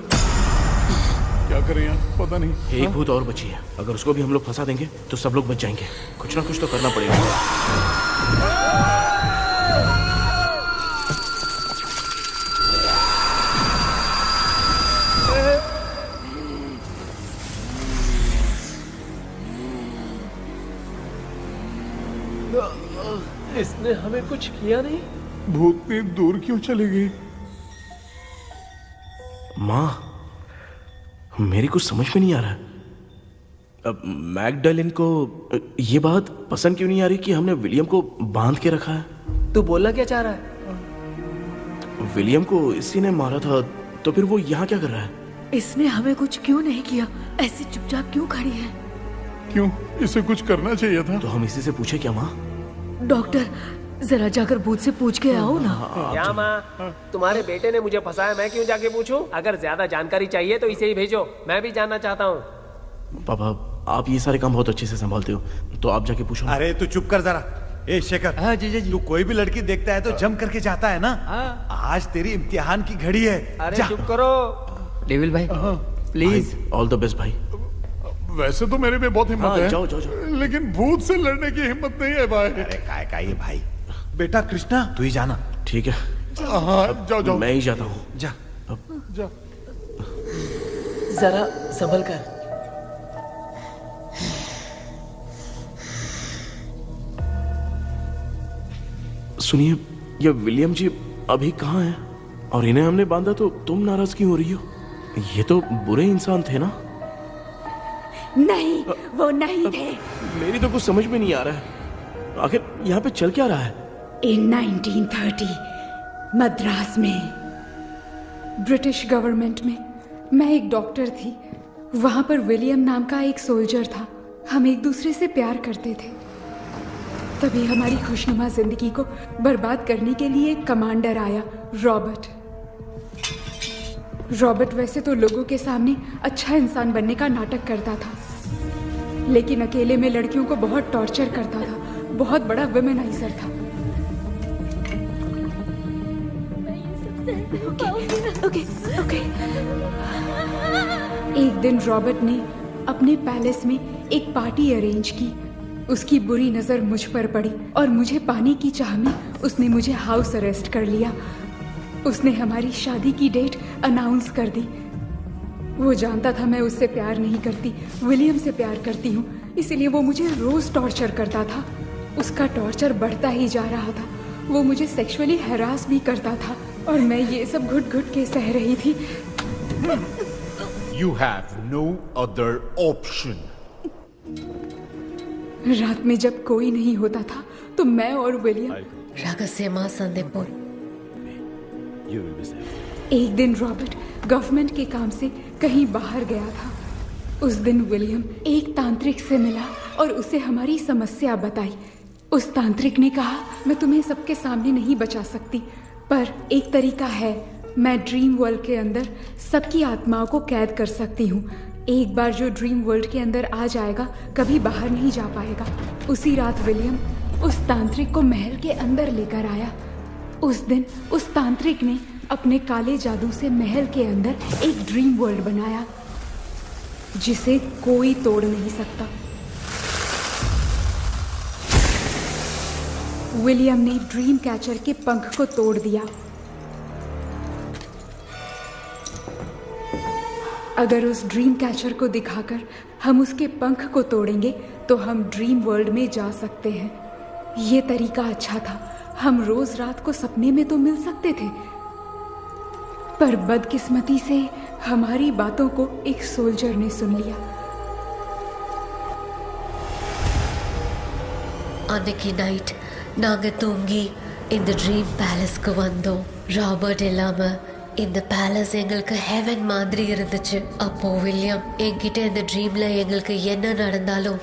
क्या करें यार पता नहीं। एक भूत और बची है, अगर उसको भी हम लोग फंसा देंगे तो सब लोग बच जाएंगे। कुछ ना कुछ तो करना पड़ेगा। इसने हमें कुछ किया नहीं भूतनी दूर क्यों चली गई? माँ मेरी कुछ समझ में नहीं आ रहा। अब मैगडालिन को ये बात पसंद क्यों नहीं आ रही कि हमने विलियम को बांध के रखा है? तू बोलना क्या चाह रहा है? विलियम को इसी ने मारा था, तो फिर वो यहाँ क्या कर रहा है? इसने हमें कुछ क्यों नहीं किया? ऐसे चुपचाप क्यों खड़ी है? क्यों? इसे कुछ करना चाहिए था। तो हम इसी से पूछे क्या माँ? डॉक्टर जरा जाकर भूत से पूछ के आओ ना। क्या माँ तुम्हारे बेटे ने मुझे फंसाया, मैं क्यों जाके पूछूं? अगर ज्यादा जानकारी चाहिए तो इसे ही भेजो, मैं भी जानना चाहता हूँ। पापा आप ये सारे काम बहुत अच्छे से संभालते हो, तो आप जाके पूछो। अरे तू चुप कर जरा। ए शेखर, हाँ जी जी तू कोई भी लड़की देखता है तो जम करके जाता है ना। आज तेरी इम्तिहान की घड़ी है। अरे चुप करो डेविल भाई, प्लीज। ऑल द बेस्ट भाई। वैसे तो मेरे में बहुत हिम्मत हाँ, है। जाओ, जाओ, जाओ। लेकिन भूत से लड़ने की हिम्मत नहीं है भाई। अरे काय काय ये भाई। बेटा कृष्णा तू ही जाना। ठीक है। हाँ जाओ जाओ। मैं ही जाता हूँ। जा जा। जरा संभल कर। सुनिए, ये विलियम जी अभी कहाँ हैं? और इन्हें हमने बांधा तो तुम नाराज क्यों हो रही हो? ये तो बुरे इंसान थे ना? नहीं, वो नहीं थे। मेरी तो कुछ समझ में नहीं आ रहा है। आखिर यहाँ पे चल क्या रहा है? इन 1930 मद्रास में ब्रिटिश गवर्नमेंट में मैं एक डॉक्टर थी। वहां पर विलियम नाम का एक सोल्जर था। हम एक दूसरे से प्यार करते थे। तभी हमारी खुशनुमा जिंदगी को बर्बाद करने के लिए एक कमांडर आया, रॉबर्ट। रॉबर्ट वैसे तो लोगों के सामने अच्छा इंसान बनने का नाटक करता था, लेकिन अकेले में लड़कियों को बहुत टॉर्चर करता था। बहुत बड़ा वुमेनाइजर था। ओके। एक दिन रॉबर्ट ने अपने पैलेस में एक पार्टी अरेंज की। उसकी बुरी नजर मुझ पर पड़ी और मुझे पाने की चाह में उसने मुझे हाउस अरेस्ट कर लिया। उसने हमारी शादी की डेट अनाउंस कर दी। वो जानता था मैं उससे प्यार नहीं करती, विलियम से प्यार करती हूँ, इसलिए वो मुझे रोज टॉर्चर करता था। उसका टॉर्चर बढ़ता ही जा रहा था। वो मुझे सेक्सुअली हैरास भी करता था और मैं ये सब घुट घुट के सह रही थी। You have no other option. रात में जब कोई नहीं होता था तो मैं और विलियम रहस्यमा संदेपुर। एक दिन रॉबर्ट गवर्नमेंट के काम से कहीं बाहर गया था। उस दिन विलियम एक तांत्रिक से मिला और उसे हमारी समस्या बताई। उस तांत्रिक ने कहा, मैं तुम्हें सबके सामने नहीं बचा सकती, पर एक तरीका है। मैं ड्रीम वर्ल्ड के अंदर सबकी आत्माओं को कैद कर सकती हूँ। एक बार जो ड्रीम वर्ल्ड के अंदर आ जाएगा कभी बाहर नहीं जा पाएगा। उसी रात विलियम उस तांत्रिक को महल के अंदर लेकर आया। उस दिन उस तांत्रिक ने अपने काले जादू से महल के अंदर एक ड्रीम वर्ल्ड बनाया जिसे कोई तोड़ नहीं सकता। विलियम ने ड्रीम कैचर के पंख को तोड़ दिया। अगर उस ड्रीम कैचर को दिखाकर हम उसके पंख को तोड़ेंगे तो हम ड्रीम वर्ल्ड में जा सकते हैं। ये तरीका अच्छा था। हम रोज रात को सपने में तो मिल सकते थे, पर बदकिस्मती से हमारी बातों को एक सोल्जर ने सुन लिया। அன்னைக்கு நைட் நாங்க தூங்கி இந்த ட்ரீம் பேலஸ்க்கு வந்தோம். ராபர்ட் இல்லாம இந்த பேலஸ் எங்களுக்கு ஹெவன் மாதிரி இருந்துச்சு. அப்போ வில்லியம் என்கிட்ட இந்த ட்ரீம்ல எங்களுக்கு என்ன நடந்தாலும்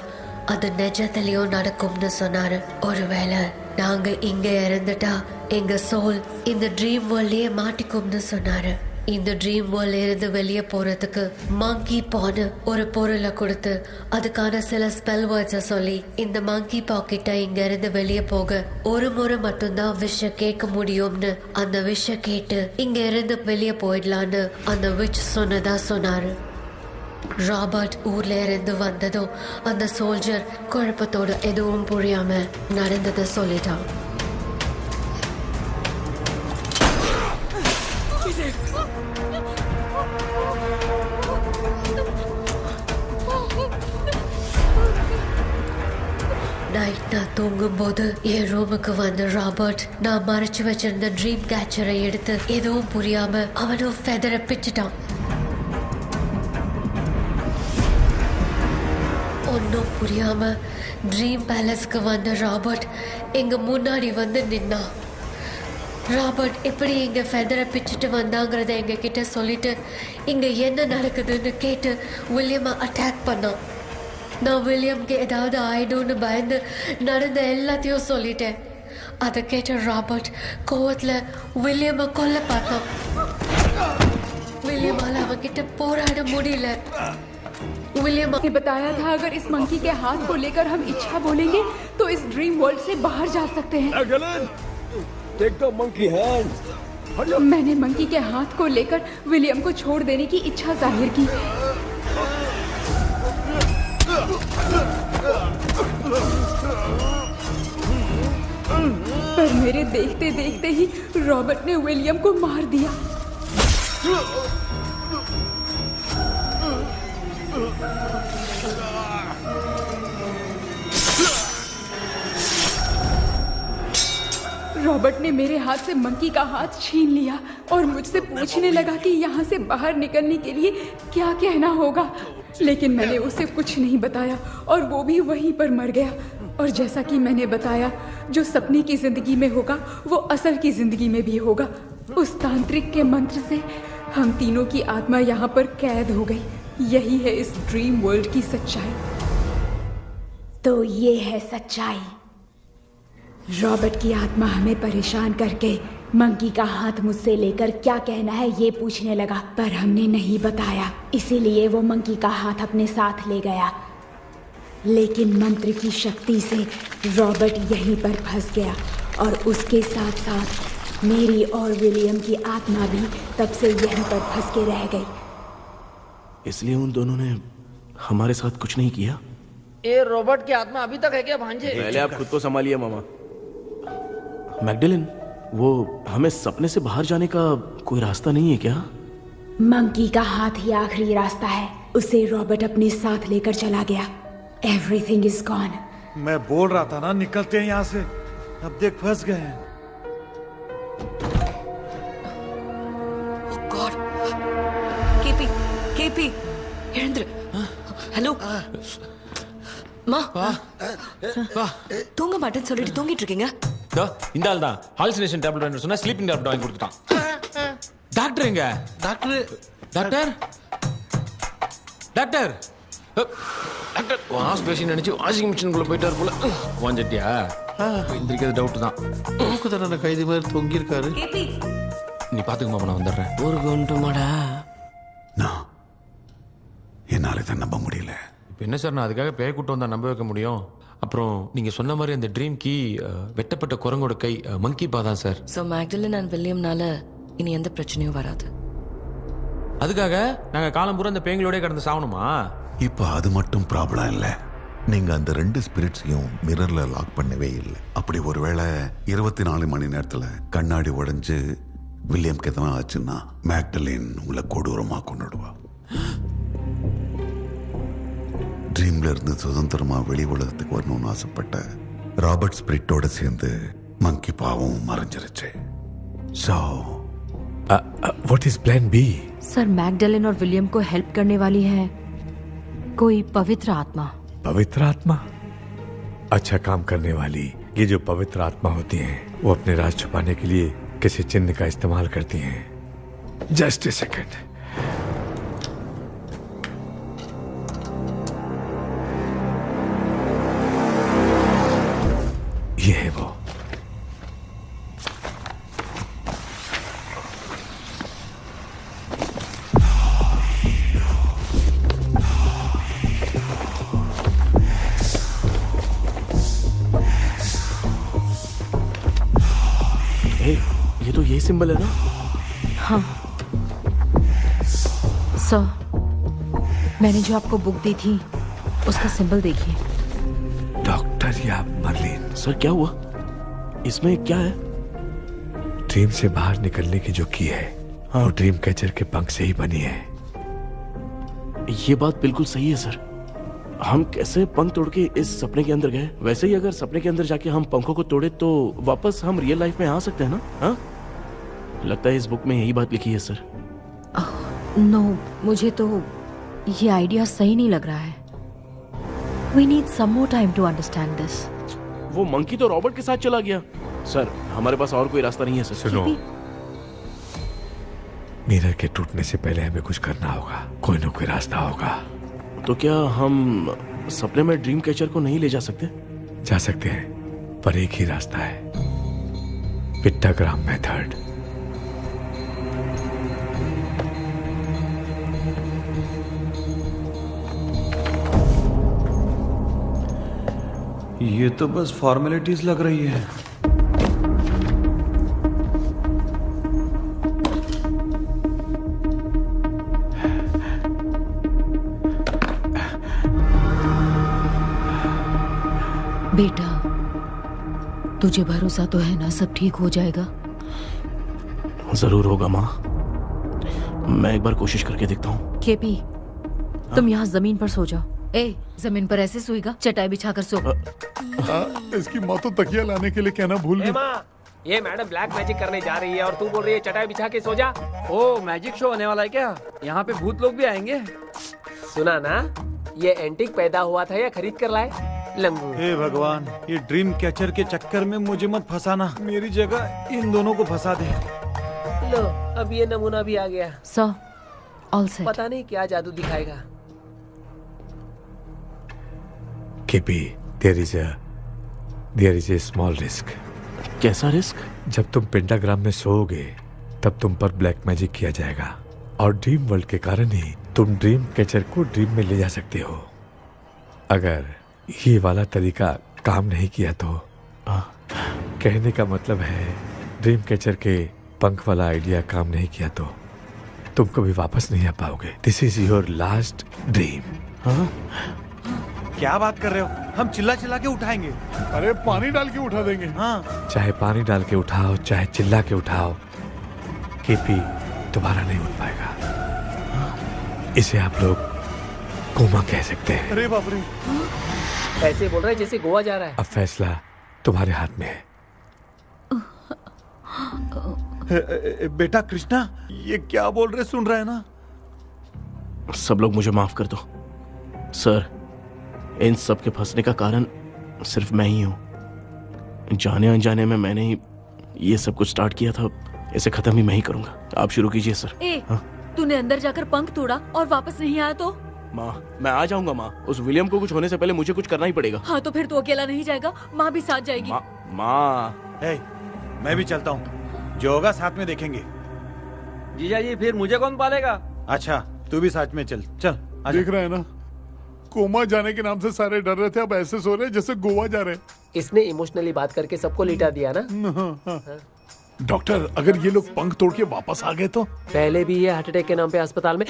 அது நிஜத்திலயும் நடக்கும்னு சொன்னாரு. ஒருவேளை நாங்க இங்க இறந்துட்டா எங்க சோல் இந்த ட்ரீம் வேர்ல்ட்லயே மாட்டிக்கும்னு சொன்னாரு. இந்த ட்ரீம் வேர்ல்ட்ல இருந்து வெளியே போறதுக்கு மங்கி பான்னு ஒரு பொருளை கொடுத்து அதுக்கான சில ஸ்பெல் வேர்ட்ஸை சொல்லி இந்த மங்கி பாக்கிட்ட இங்க இருந்து வெளியே போக ஒரு முறை மட்டும்தான் விஷ கேட்க முடியும்னு அந்த விஷ கேட்டு இங்க இருந்து வெளியே போயிடலான்னு அந்த விச் சொன்னதா சொன்னாரு. ராபர்ட் ஊர்ல இருந்து வந்ததும் அந்த சோல்ஜர் குழப்பத்தோட எதுவும் புரியாம நடந்ததை சொல்லிட்டான். நைட் நான் தூங்கும்போது என் ரூமுக்கு வந்த ராபர்ட் நான் மறைச்சு வச்சிருந்த ட்ரீம் கேச்சரை எடுத்து எதுவும் புரியாம அவனும் ஃபெதரை பிச்சுட்டான். ஒன்னும் புரியாம ட்ரீம் பேலஸ்க்கு வந்த ராபர்ட் எங்க முன்னாடி வந்து நின்னான். ராபர்ட் எப்படி இங்க ஃபெதரை பிச்சுட்டு வந்தாங்கிறத எங்க கிட்ட சொல்லிட்டு இங்க என்ன நடக்குதுன்னு கேட்டு வில்லியமை அட்டாக் பண்ணான். நான் வில்லியம்க்கு ஏதாவது ஆயிடும்னு பயந்து நடந்த எல்லாத்தையும் சொல்லிட்டேன். அதை கேட்ட ராபர்ட் கோவத்துல வில்லியமை கொல்ல பார்த்தான். विलियम அவன்கிட்ட போராட முடியல. विलियम ने बताया था अगर इस मंकी के हाथ को लेकर हम इच्छा बोलेंगे तो इस ड्रीम वर्ल्ड से बाहर जा सकते हैं। Take the monkey hand. मैंने मंकी के हाथ को लेकर विलियम को छोड़ देने की इच्छा जाहिर की। पर मेरे देखते देखते ही रॉबर्ट ने विलियम को मार दिया। रॉबर्ट ने मेरे हाथ से मंकी का हाथ छीन लिया और मुझसे पूछने लगा कि यहाँ से बाहर निकलने के लिए क्या कहना होगा, लेकिन मैंने उसे कुछ नहीं बताया और वो भी वहीं पर मर गया। और जैसा कि मैंने बताया, जो सपने की जिंदगी में होगा वो असल की जिंदगी में भी होगा। उस तांत्रिक के मंत्र से हम तीनों की आत्मा यहाँ पर कैद हो गई। यही है इस ड्रीम वर्ल्ड की सच्चाई। तो ये है सच्चाई। रॉबर्ट की आत्मा हमें परेशान करके मंकी का हाथ मुझसे लेकर क्या कहना है ये पूछने लगा, पर हमने नहीं बताया, इसीलिए वो मंकी का हाथ अपने साथ ले गया। लेकिन मंत्र की शक्ति से रॉबर्ट यहीं पर फंस गया और उसके साथ साथ मेरी और विलियम की आत्मा भी तब से यहीं पर फंस के रह गई। इसलिए उन दोनों ने हमारे साथ कुछ नहीं किया। ये रॉबर्ट की आत्मा अभी तक है क्या भांजे? पहले आप खुद को संभालिए मामा। मैगडेलिन, वो हमें सपने से बाहर जाने का कोई रास्ता नहीं है क्या? मंकी का हाथ ही आखिरी रास्ता है। उसे रॉबर्ट अपने साथ लेकर चला गया। Everything is gone. मैं बोल रहा था ना, निकलते हैं यहाँ से। अब देख फंस गए हैं। Oh God. KP, Hirendra. Hello. மா தூங்க மாட்டேன்னு சொல்லிட்டு தூங்கிட்டு இருக்கீங்க? இந்த ஆள் தான் ஹாலுசினேஷன் டேப்லெட் வாங்கி சொன்னா ஸ்லீப்பிங் டேப்லெட் வாங்கி கொடுத்துட்டான். டாக்டர் எங்க? டாக்டர் டாக்டர் வாஷ் பேஷன் நினைச்சு வாஷிங் மிஷினுக்குள்ள போயிட்டாரு போல. வாஞ்சிட்டியா? எந்திரிக்கிறது டவுட் தான். தூக்கு தானே கைதி மாதிரி தொங்கி இருக்காரு. நீ பாத்துக்கமா, நான் வந்துடுறேன். ஒரு கொண்டுமாடா. என்னால இதை நம்ப முடியல. இப்போ என்ன சார், நான் அதுக்காக பேய் கூட்டம் வந்தா நம்ப வைக்க முடியும்? அப்புறம் நீங்க சொன்ன மாதிரி அந்த ட்ரீம் கீ வெட்டப்பட்ட குரங்கோட கை மங்கி பா தான் சார். ஸோ மேக்டலின் அண்ட் வில்லியம்னால இனி எந்த பிரச்சனையும் வராது. அதுக்காக நாங்க காலம் பூரா அந்த பேய்களோட கடந்து சாவணுமா? இப்போ அது மட்டும் ப்ராப்ளம் இல்லை. நீங்க அந்த 2 ஸ்பிரிட்ஸையும் மிரர்ல லாக் பண்ணவே இல்லை. அப்படி ஒருவேளை 24 மணி நேரத்துல கண்ணாடி உடைஞ்சு வில்லியம்க்கு எதனா ஆச்சுன்னா மேக்டலின் உங்களை கொடூரமா கொண்டுடுவா. ட்ரீம்ல இருந்து சுதந்திரமா வெளி உலகத்துக்கு வரணும்னு ஆசைப்பட்ட ராபர்ட் ஸ்பிரிட்டோட சேர்ந்து மங்கி பாவம் மறைஞ்சிருச்சு. So, what is plan B? Sir, Magdalene और विलियम को हेल्प करने वाली है कोई पवित्र आत्मा। पवित्र आत्मा? अच्छा काम करने वाली ये जो पवित्र आत्मा होती हैं, वो अपने राज छुपाने के लिए किसी चिन्ह का इस्तेमाल करती हैं। Just a second. ये है वो। ये तो यही सिंबल है ना? हाँ सर, मैंने जो आपको बुक दी थी उसका सिंबल देखिए। डॉक्टर या मर्लिन? सर क्या हुआ? इसमें क्या है? ड्रीम से बाहर निकलने की जो की है, हाँ, वो ड्रीम कैचर के पंख से ही बनी है। ये बात बिल्कुल सही है सर। हम कैसे पंख तोड़ के इस सपने के अंदर गए? वैसे ही अगर सपने के अंदर जाके हम पंखों को तोड़े तो वापस हम रियल लाइफ में आ सकते हैं ना? हाँ, लगता है इस बुक में यही बात लिखी है सर। नो, मुझे तो ये आइडिया सही नहीं लग रहा है। We need some more time to understand this. वो मंकी तो रॉबर्ट के साथ चला गया। सर, हमारे पास और कोई रास्ता नहीं है सर। सुनो, मिरर के टूटने से पहले हमें कुछ करना होगा। कोई ना कोई रास्ता होगा। तो क्या हम सपने में ड्रीम कैचर को नहीं ले जा सकते? जा सकते हैं, पर एक ही रास्ता है, पिट्टाग्राम मेथड। ये तो बस फॉर्मेलिटीज लग रही है। तुझे भरोसा तो है ना सब ठीक हो जाएगा? जरूर होगा माँ, मैं एक बार कोशिश करके देखता हूँ। केपी, तुम यहाँ जमीन पर सो जाओ। ए, जमीन पर ऐसे सोएगा? चटाई बिछाकर सो। इसकी माँ तो तकिया लाने के लिए कहना भूल गई। माँ, ये मैडम ब्लैक मैजिक करने जा रही है और तू बोल रही है चटाई बिछा के सो जा। ओ, मैजिक शो होने वाला है क्या? यहाँ पे भूत लोग भी आएंगे। सुना ना, ये एंटीक पैदा हुआ था या खरीद कर लाए? लंगू। हे भगवान, ये ड्रीम कैचर के चक्कर में मुझे मत फंसाना, मेरी जगह इन दोनों को फंसा दे। लो, अब ये नमूना भी आ गया। सो, ऑल सेट। पता नहीं क्या जादू दिखाएगा। KP, there is a small risk। कैसा रिस्क? जब तुम पेंटाग्राम में सोओगे तब तुम पर ब्लैक मैजिक किया जाएगा और ड्रीम वर्ल्ड के कारण ही तुम ड्रीम कैचर को ड्रीम में ले जा सकते हो। अगर ये वाला तरीका काम नहीं किया तो कहने का मतलब है ड्रीम कैचर के पंख वाला आइडिया काम नहीं किया तो तुम कभी वापस नहीं आ पाओगे। This is your last dream. क्या बात कर रहे हो? हम चिल्ला चिल्ला के उठाएंगे। अरे पानी डाल के उठा देंगे। हाँ, चाहे पानी डाल के उठाओ, चाहे चिल्ला के उठाओ, केपी दोबारा नहीं उठ पाएगा। इसे आप लोग कोमा कह सकते हैं। अरे बाप रे, ऐसे बोल रहे जैसे गोवा जा रहा है। अब फैसला तुम्हारे हाथ में है। बेटा कृष्णा, ये क्या बोल रहे सुन रहा है ना? सब लोग मुझे माफ कर दो सर, इन सब के फंसने का कारण सिर्फ मैं ही हूँ। जाने अनजाने में मैंने ही ये सब कुछ स्टार्ट किया था, इसे खत्म ही मैं ही करूंगा। आप शुरू कीजिए सर। तूने अंदर जाकर पंख तोड़ा और वापस नहीं आया तो? माँ, मैं आ जाऊंगा माँ। उस विलियम को कुछ होने से पहले मुझे कुछ करना ही पड़ेगा। हाँ, तो फिर तू अकेला नहीं जाएगा, माँ भी साथ जाएगी। माँ, मैं भी चलता हूँ, जो होगा साथ में देखेंगे। जीजा जी, फिर मुझे कौन पालेगा? अच्छा, तू भी साथ में चल। चल, देख रहे हैं ना, कोमा जाने के नाम से सारे डर रहे थे, अब ऐसे सो रहे जैसे गोवा जा रहे। इसने इमोशनली बात करके सबको लिटा दिया ना। डॉक्टर, अगर ये लोग पंख तोड़ के वापस आ गए तो? पहले भी ये हार्ट अटैक के नाम पे अस्पताल में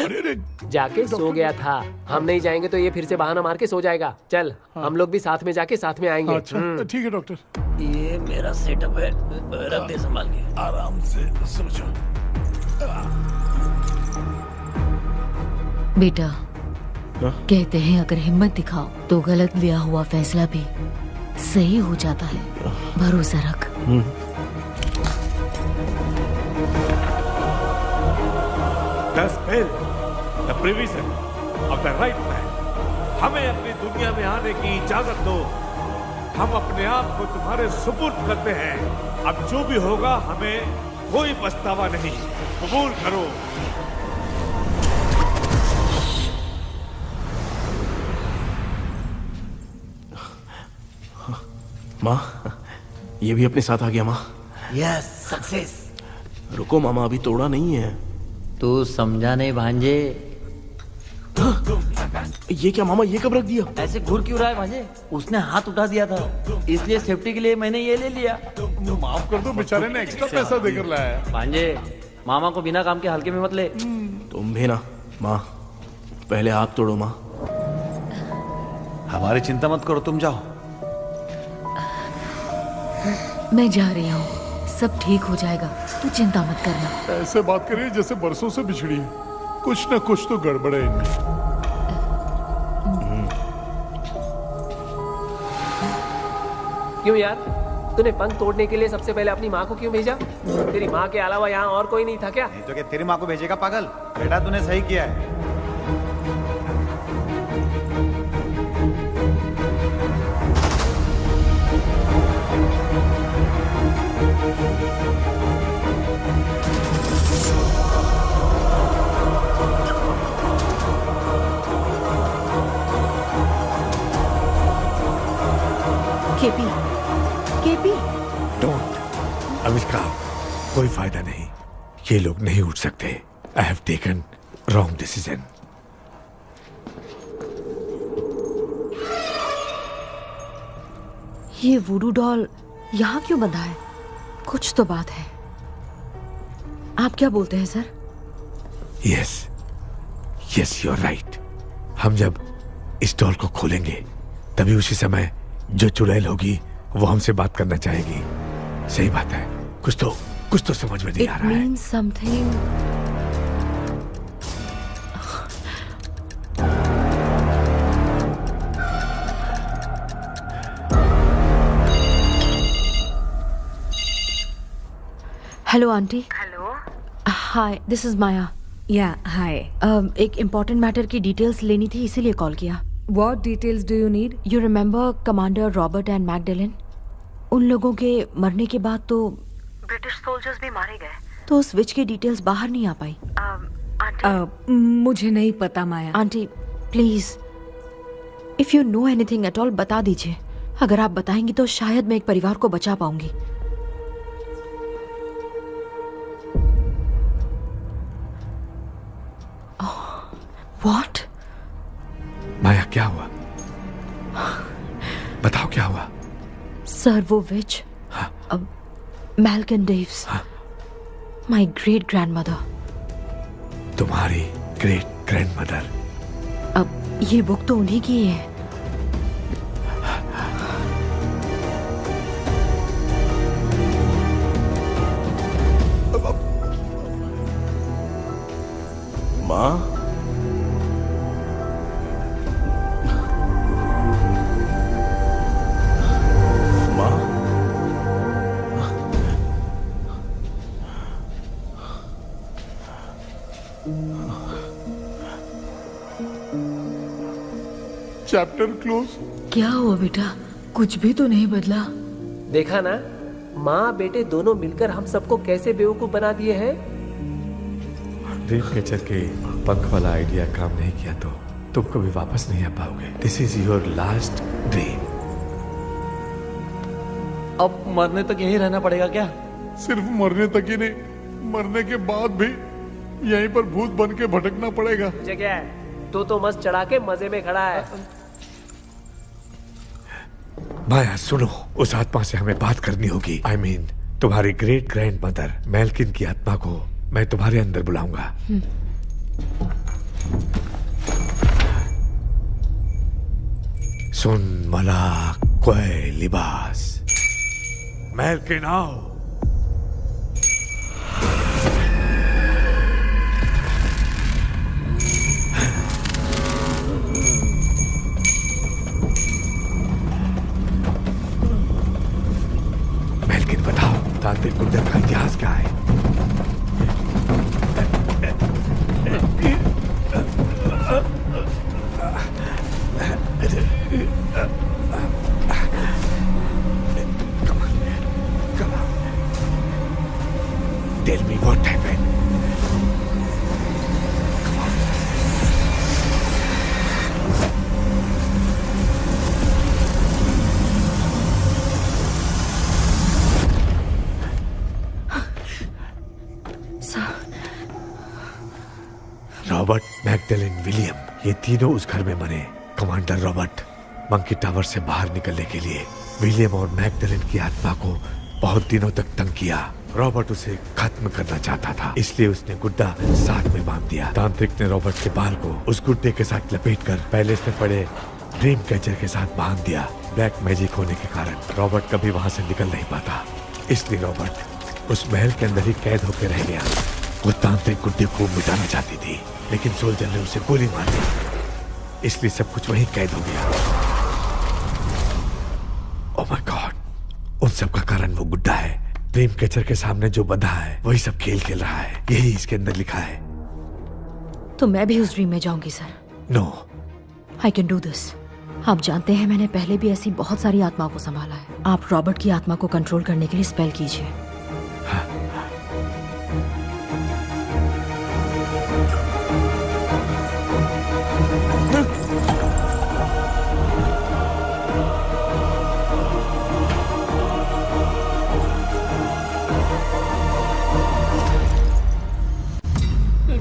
जाके सो गया था। हम नहीं जाएंगे तो ये फिर से बहाना मार के सो जाएगा। चल, हम लोग भी साथ में जाके साथ में आएंगे। अच्छा, ठीक है डॉक्टर। ये मेरा सेटअप है, रख दे संभाल के। आराम से सो जाओ। बेटा, कहते हैं अगर हिम्मत दिखाओ तो गलत लिया हुआ फैसला भी सही हो जाता है। भरोसा रख। The spell, the provision of the right man। हमें अपनी दुनिया में आने की इजाजत दो। हम अपने आप को तुम्हारे सुपुर्द करते हैं। अब जो भी होगा हमें कोई पछतावा नहीं। कबूल करो। माँ, ये भी अपने साथ आ गया। माँ, यस, सक्सेस। रुको मामा, अभी तोड़ा नहीं है। तू समझा नहीं भांजे। ये क्या मामा, ये कब रख दिया? ऐसे घूर क्यों रहा है भांजे? उसने हाथ उठा दिया था, इसलिए सेफ्टी के लिए मैंने ये ले लिया। माफ कर दो, बेचारे ने एक्स्ट्रा पैसा देकर लाया है। भांजे, मामा को बिना काम के हल्के में मत ले। तुम भी ना। माँ, पहले आप तोड़ो। माँ, हमारी चिंता मत करो, तुम जाओ। मैं जा रही हूँ, सब ठीक हो जाएगा, तू चिंता मत करना। ऐसे बात करिए जैसे बरसों से बिछड़ी है। कुछ न कुछ तो गड़बड़ है इनमें। क्यों यार, तूने पंख तोड़ने के लिए सबसे पहले अपनी माँ को क्यों भेजा? तेरी माँ के अलावा यहाँ और कोई नहीं था क्या? नहीं तो क्या तेरी माँ को भेजेगा पागल? बेटा तूने सही किया है। KP, KP, don't. आविष्कार, कोई फायदा नहीं। ये लोग नहीं उठ सकते। I have taken wrong decision. ये वुडू डॉल यहाँ क्यों बंधा है? कुछ तो बात है। आप क्या बोलते हैं sir? Yes, yes, you are right. हम जब इस डॉल को खोलेंगे तभी उसी समय जो चुड़ैल होगी वो हमसे बात करना चाहेगी। सही बात है, कुछ तो समझ में नहीं आ रहा है। It means something. Hello aunty. Hello. Hi, this is Maya. Yeah hi. एक इम्पोर्टेंट मैटर की डिटेल्स लेनी थी, इसीलिए कॉल किया। What details do you need? You remember commander Robert and Magdalene? उन लोगों के मरने के बाद तो ब्रिटिश सोल्जर्स भी मारे गए। तो उस विच की डिटेल्स बाहर नहीं आ पाई। मुझे नहीं पता Maya. Aunty please, if you know anything at all बता दीजिए। अगर आप बताएंगी तो शायद मैं एक परिवार को बचा पाऊंगी। व्हाट? माया क्या हुआ? बताओ क्या हुआ? सर वो विच मैल्कन डेव्स, माय ग्रेट ग्रैंडमदर। तुम्हारी ग्रेट ग्रैंडमदर? अब ये बुक तो उन्हीं की है। माँ, चैप्टर क्लोज। क्या हुआ बेटा? कुछ भी तो नहीं बदला। देखा ना, माँ बेटे दोनों मिलकर हम सबको कैसे बेवकूफ बना दिए हैं। ड्रीम कैचर के पंख वाला आइडिया काम नहीं किया तो तुम कभी वापस नहीं आ पाओगे। This is your last dream. अब मरने तक यहीं रहना पड़ेगा क्या? सिर्फ मरने तक ही नहीं, मरने के बाद भी यहीं पर भूत बन के भटकना पड़ेगा। जगह है तो मस्त चढ़ा के मजे में खड़ा है। माया सुनो, उस आत्मा से हमें बात करनी होगी। I mean, तुम्हारी ग्रेट ग्रैंड मदर मेल्किन की आत्मा को मैं तुम्हारे अंदर बुलाऊंगा। सुन मला कोई लिबास, मेल्किन आओ। मेल्किन बताओ, तांत्रिक गुंडर का इतिहास क्या है? Tell me what happened. Robert, Magdalene, William, ये तीनों उस घर में मरे। कमांडर रॉबर्ट मंकी टावर से बाहर निकलने के लिए विलियम और मैगडेलिन की आत्मा को बहुत दिनों तक तंग किया। रॉबर्ट उसे खत्म करना चाहता था, इसलिए उसने गुड्डा साथ में बांध दिया। तांत्रिक ने रॉबर्ट के बाल को उस गुड्डे के साथ लपेटकर पैलेस में पड़े ड्रीम कैचर के साथ बांध दिया। ब्लैक मैजिक होने के कारण रॉबर्ट कभी वहां से निकल नहीं पाता, इसलिए रॉबर्ट उस महल के अंदर ही कैद होकर रह गया। वो तांत्रिक गुड्डे को मिटाना चाहती थी, लेकिन सोल्जर ने उसे गोली मार दी, इसलिए सब कुछ वहीं कैद हो गया। ओह माय गॉड, उन सब का कारण वो गुड्डा है। ड्रीम कैचर के सामने जो बंधा है वही सब खेल खेल रहा है, यही इसके अंदर लिखा है। तो मैं भी उस ड्रीम में जाऊंगी sir? No, I can do this. आप जानते हैं मैंने पहले भी ऐसी बहुत सारी आत्माओं को संभाला है। आप रॉबर्ट की आत्मा को कंट्रोल करने के लिए स्पेल कीजिए।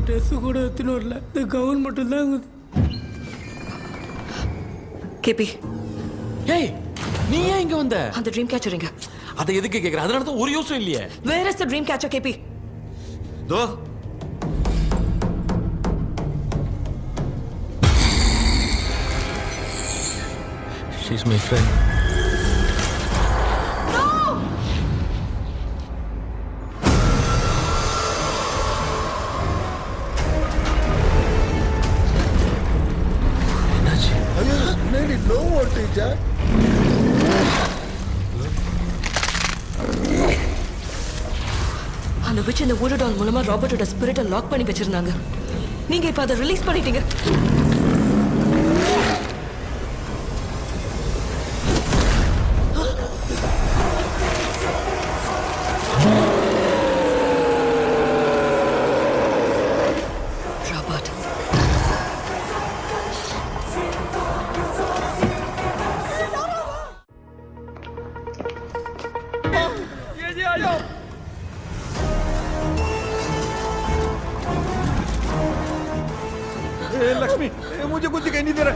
ட்ரெஸ் கூட எடுத்துன்னு வரல, இந்த கவுன் மட்டும் தான் இருக்குது. கேபி, ஏய் நீ ஏன் இங்க வந்த? அந்த ட்ரீம் கேச்சர் எங்க? அதை எதுக்கு கேக்குற? அதனால தான் ஒரு யூஸும் இல்லையே. Where is the dream catcher கேபி? Though she is my friend. அந்த witch இந்த voodoo doll மூலமா ராபர்ட்டோட ஸ்பிரிட்டை லாக் பண்ணி வச்சிருந்தாங்க. நீங்க இப்ப அதை ரிலீஸ் பண்ணிட்டீங்க. ராபர்ட் लक्ष्मी मुझे कुछ दिखाई नहीं दे रहा।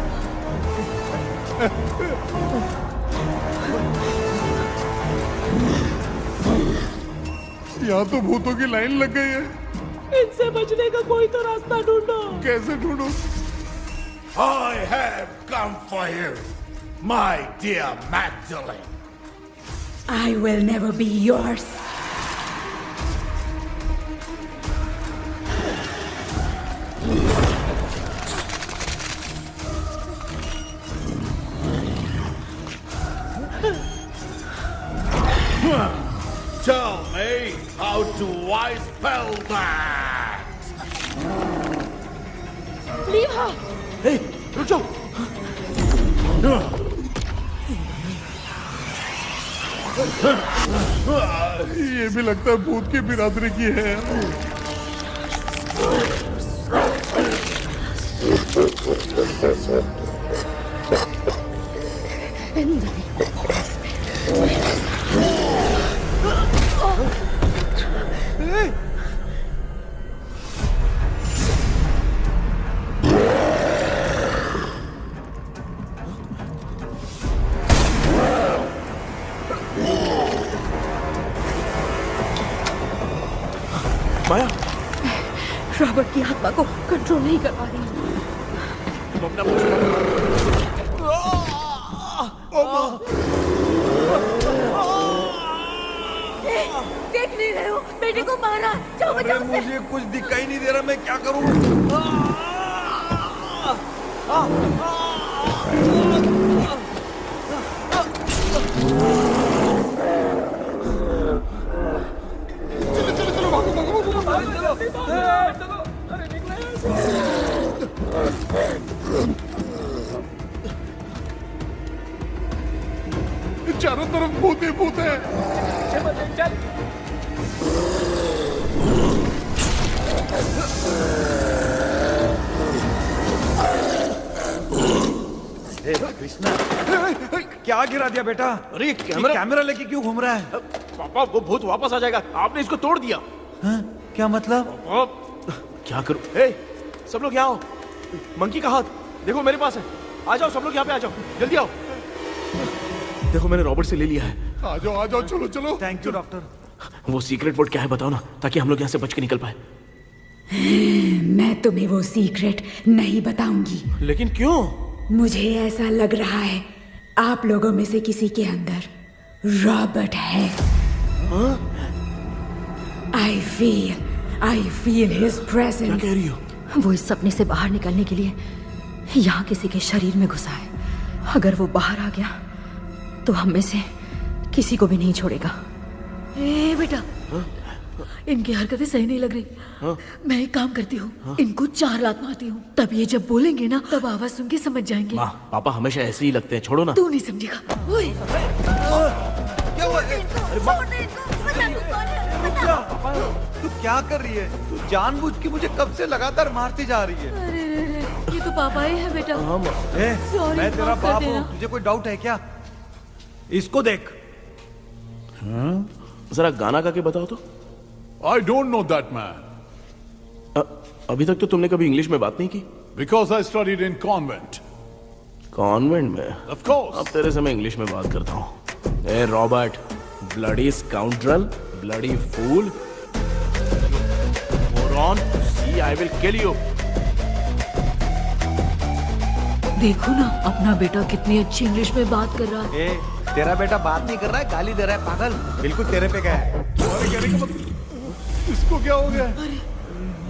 यहाँ तो भूतों की लाइन लग गई है। इनसे बचने का कोई तो रास्ता ढूंढो। कैसे ढूंढूं? I have come for you, my dear Magdalene. I will never be yours. Tell me, how do I spell that? Leave her. Hey, रुक जाओ। ये भी लगता है भूत की बिरादरी की है। माया, रॉबर्ट की आत्मा को कंट्रोल नहीं कर पा रही। देख नहीं रहे हो बेटे को मारा। जाओ बचाओ उसे। मुझे कुछ दिखाई नहीं दे रहा, मैं क्या करूं? चारों तरफ भूत ही भूत है। कृष्णा क्या गिरा दिया बेटा? अरे कैमरा लेके क्यों घूम रहा है? पापा वो भूत वापस आ जाएगा, आपने इसको तोड़ दिया। क्या मतलब? क्या करूं? सब लोग यहाँ आओ। मंकी का हाथ देखो मेरे पास है। आ जाओ सब लोग यहाँ पे, आ जाओ जल्दी आओ। देखो मैंने रॉबर्ट से ले लिया है। आ जाओ चलो चलो। Thank you doctor. वो सीक्रेट वर्ड क्या है बताओ ना, ताकि हम लोग यहाँ से बच के निकल पाए। मैं तुम्हें वो सीक्रेट नहीं बताऊंगी। लेकिन क्यों? मुझे ऐसा लग रहा है आप लोगों में से किसी के अंदर रॉबर्ट है। I feel his presence। क्या कह रही हो? वो इस सपने से बाहर निकलने के लिए यहाँ किसी के शरीर में घुसा है। अगर वो बाहर आ गया तो हम में से किसी को भी नहीं छोड़ेगा। ए बेटा, इनकी हरकतें सही नहीं लग रही। मैं एक काम करती हूँ, इनको 4 लात मारती हूँ, तब ये जब बोलेंगे ना तब आवाज सुन के समझ जाएंगे। पापा हमेशा ऐसे ही लगते हैं, छोड़ो ना। तू नहीं समझेगा। क्या हुआ? तू क्या कर रही है? तू जानबूझ के मुझे कब से लगातार मारती जा रही है। अरे ये तो पापा ही है बेटा। Sorry, मैं तेरा माफ कर बाप देना। हूँ, तुझे कोई डाउट है क्या? इसको देख। जरा गाना गा के बताओ तो। I don't know that man. अभी तक तो तुमने कभी इंग्लिश में बात नहीं की। Because I studied in convent. Convent में? Of course. अब तेरे से मैं इंग्लिश में बात करता हूँ। ए Robert, bloody scoundrel, bloody fool, moron, see I will kill you. देखो ना अपना बेटा कितनी अच्छी इंग्लिश में बात कर रहा है। तेरा बेटा बात नहीं कर रहा है, गाली दे रहा है पागल। बिल्कुल तेरे पे गया है। इसको क्या हो गया?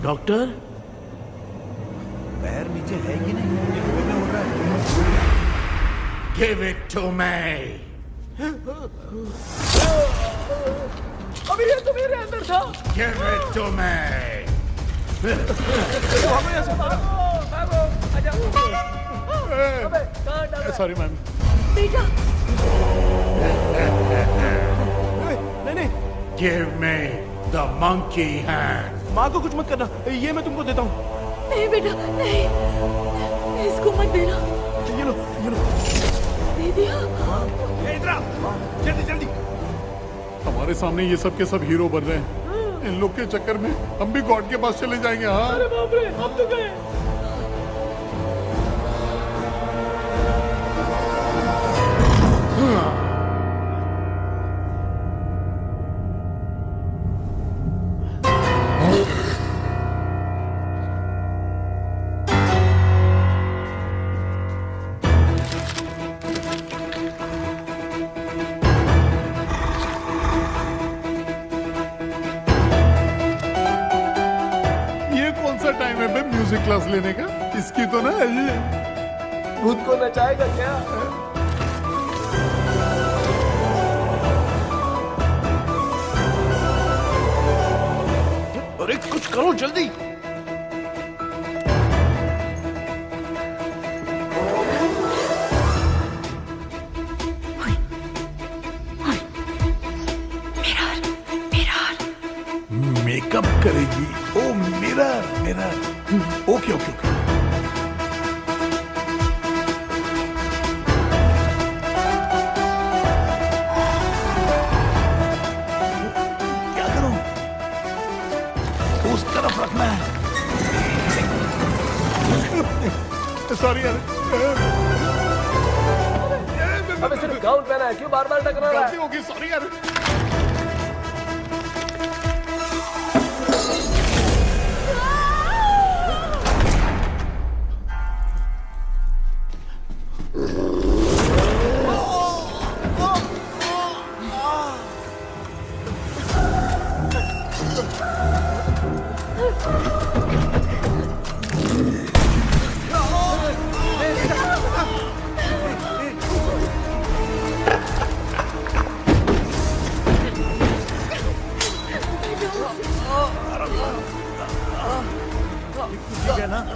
डॉक्टर, पैर नीचे है कि नहीं? ये में हो रहा है। Give it to me. अभी ये तो मेरे अंदर था। Give it to me. Sorry ma'am. बेटा नहीं, Give me the monkey hand. माँ को कुछ मत करना, ये मैं तुमको देता हूँ। नहीं बेटा नहीं, इसको मत देना। ये लो दे दिया। जल्दी जल्दी। हमारे सामने ये सब के सब हीरो बन रहे हैं, इन लोग के चक्कर में हम भी गॉड के पास चले जाएंगे। हाँ अरे बाप रे, हम तो गए। टाइम है बे म्यूजिक क्लास लेने का? इसकी तो ना खुद को नचाएगा क्या? अरे कुछ करो जल्दी। मेकअप करेगी। Oh mirror mirror. Okay okay okay. क्या करूं? उस तरफ रखना है। सॉरी यार। अबे सिर्फ गाउन पहना है, क्यों बार बार टकरा रहा है? गलती होगी, सॉरी यार।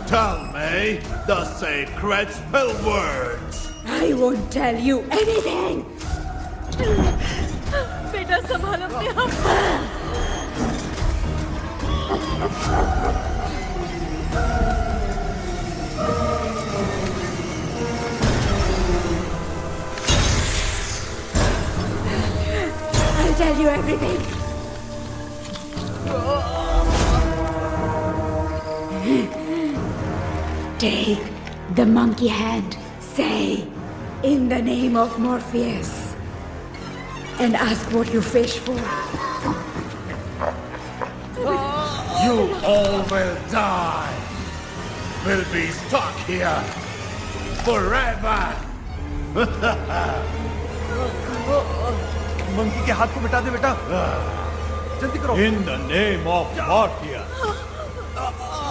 Tell me the sacred spell words. I won't tell you anything. बेटा संभाल अपने आप। I'll tell you everything. Take the monkey hand, say, in the name of Morpheus, and ask what you fish for. You all will die. Will be stuck here forever. Monkey के हाथ को मिटा दे बेटा, जल्दी करो। In the name of Morpheus,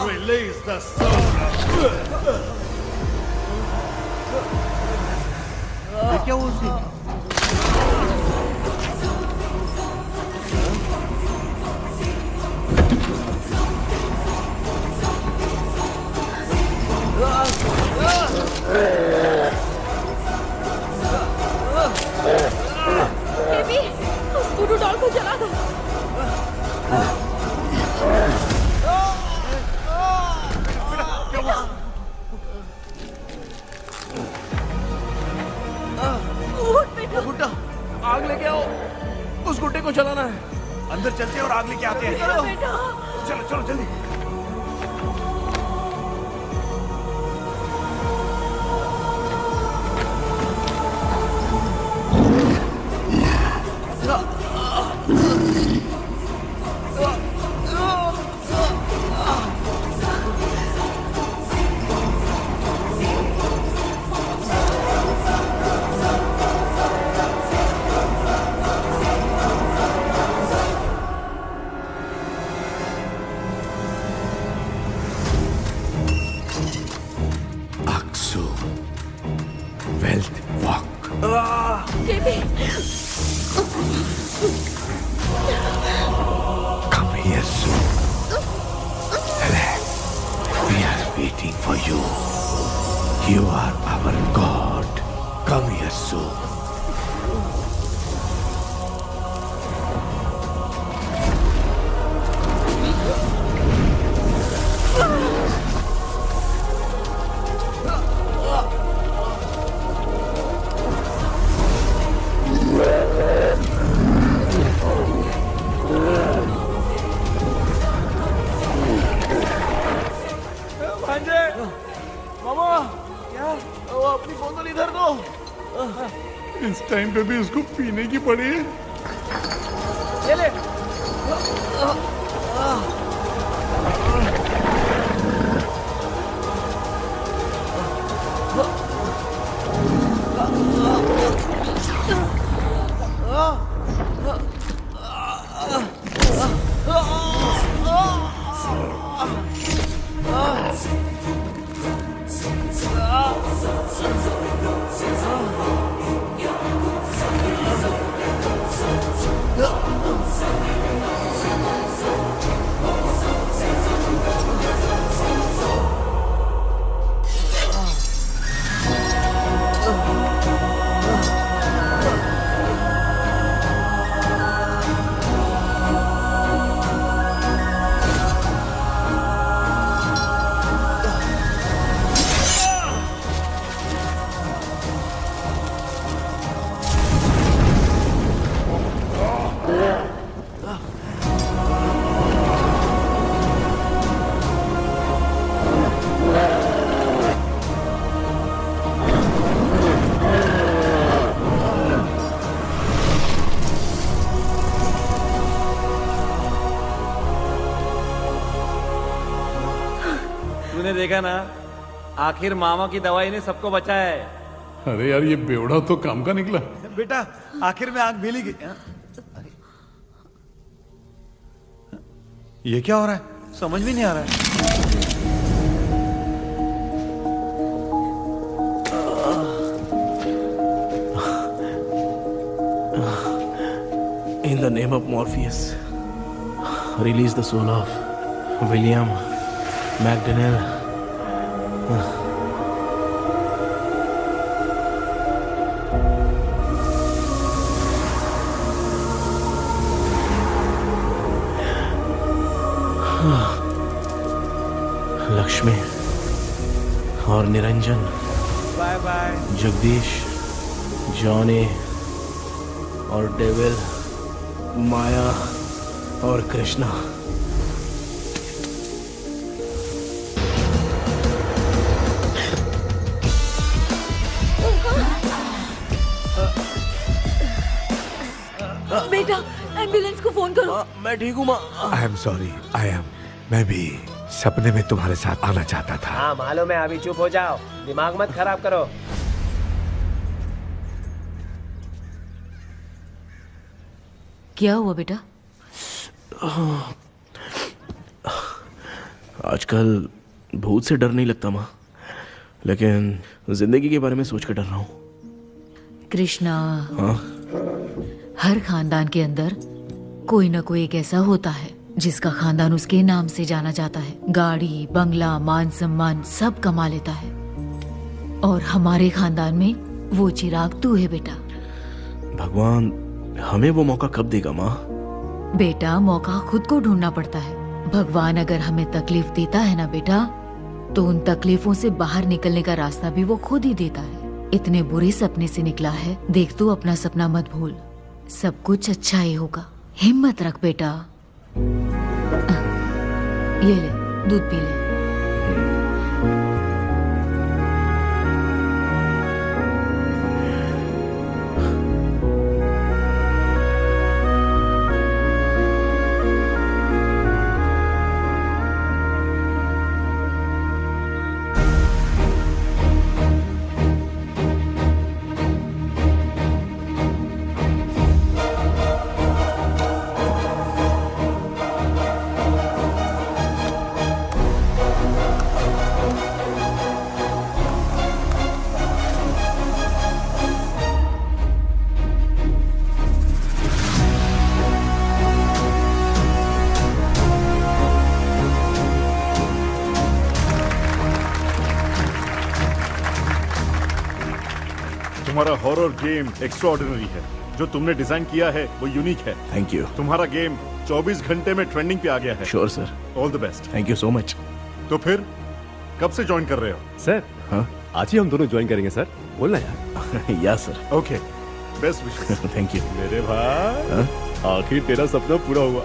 release the soul of... ये क्या हुआ उसे? बेबी, उस वुडू डॉल को जला दो। गुड्डा, आग लेके आओ, उस गुड्डे को जलाना है। अंदर चलते हैं और आग लेके आते हैं। चलो चलो जल्दी। You are our God. Come here soon. भांजे, मामा, क्या? वो अपनी बोतल इधर दो। इस टाइम पे भी उसको पीने की पड़ी है। ले ले। तूने देखा ना, आखिर मामा की दवाई ने सबको बचाया है। अरे यार, ये बेवड़ा तो काम का निकला। बेटा, आखिर में आंख मिली गई। ये क्या हो रहा है? समझ में नहीं आ रहा है। In the name of Morpheus, release the soul of William McDonnell. Lakshmi और Niranjan, bye bye. Jagdish, Johnny और डेविल, माया और कृष्णा। बेटा, एम्बुलेंस को फोन करो। मैं ठीक हूँ माँ। I am sorry. I am. मैं भी सपने में तुम्हारे साथ आना चाहता था। हाँ मालूम है, अभी चुप हो जाओ, दिमाग मत खराब करो। क्या हुआ बेटा? आजकल भूत से डर नहीं लगता माँ, लेकिन जिंदगी के बारे में सोच कर डर रहा हूँ। कृष्णा, हाँ? हर खानदान के अंदर कोई ना कोई एक ऐसा होता है जिसका खानदान उसके नाम से जाना जाता है। गाड़ी, बंगला, मान सम्मान सब कमा लेता है, और हमारे खानदान में वो चिराग तू है बेटा। भगवान हमें वो मौका कब देगा माँ? बेटा, मौका खुद को ढूंढना पड़ता है। भगवान अगर हमें तकलीफ देता है ना बेटा, तो उन तकलीफों से बाहर निकलने का रास्ता भी वो खुद ही देता है। इतने बुरे सपने से निकला है, देख तू अपना सपना मत भूल, सब कुछ अच्छा ही होगा। हिम्मत रख बेटा। ये ले, दूध पी ले। तुम्हारा हॉरर गेम एक्स्ट्राऑर्डिनरी है। जो तुमने डिजाइन किया है वो यूनिक है। Thank you. तुम्हारा गेम 24 घंटे में ट्रेंडिंग पे आ गया है। Sure sir. All the best. Thank you so much. तो फिर कब से ज्वाइन कर रहे हो? सर हाँ आज ही हम दोनों ज्वाइन करेंगे सर। बोलना यार। या sir. Okay best wishes. Thank you. मेरे भाई आखिर तेरा सपना पूरा हुआ।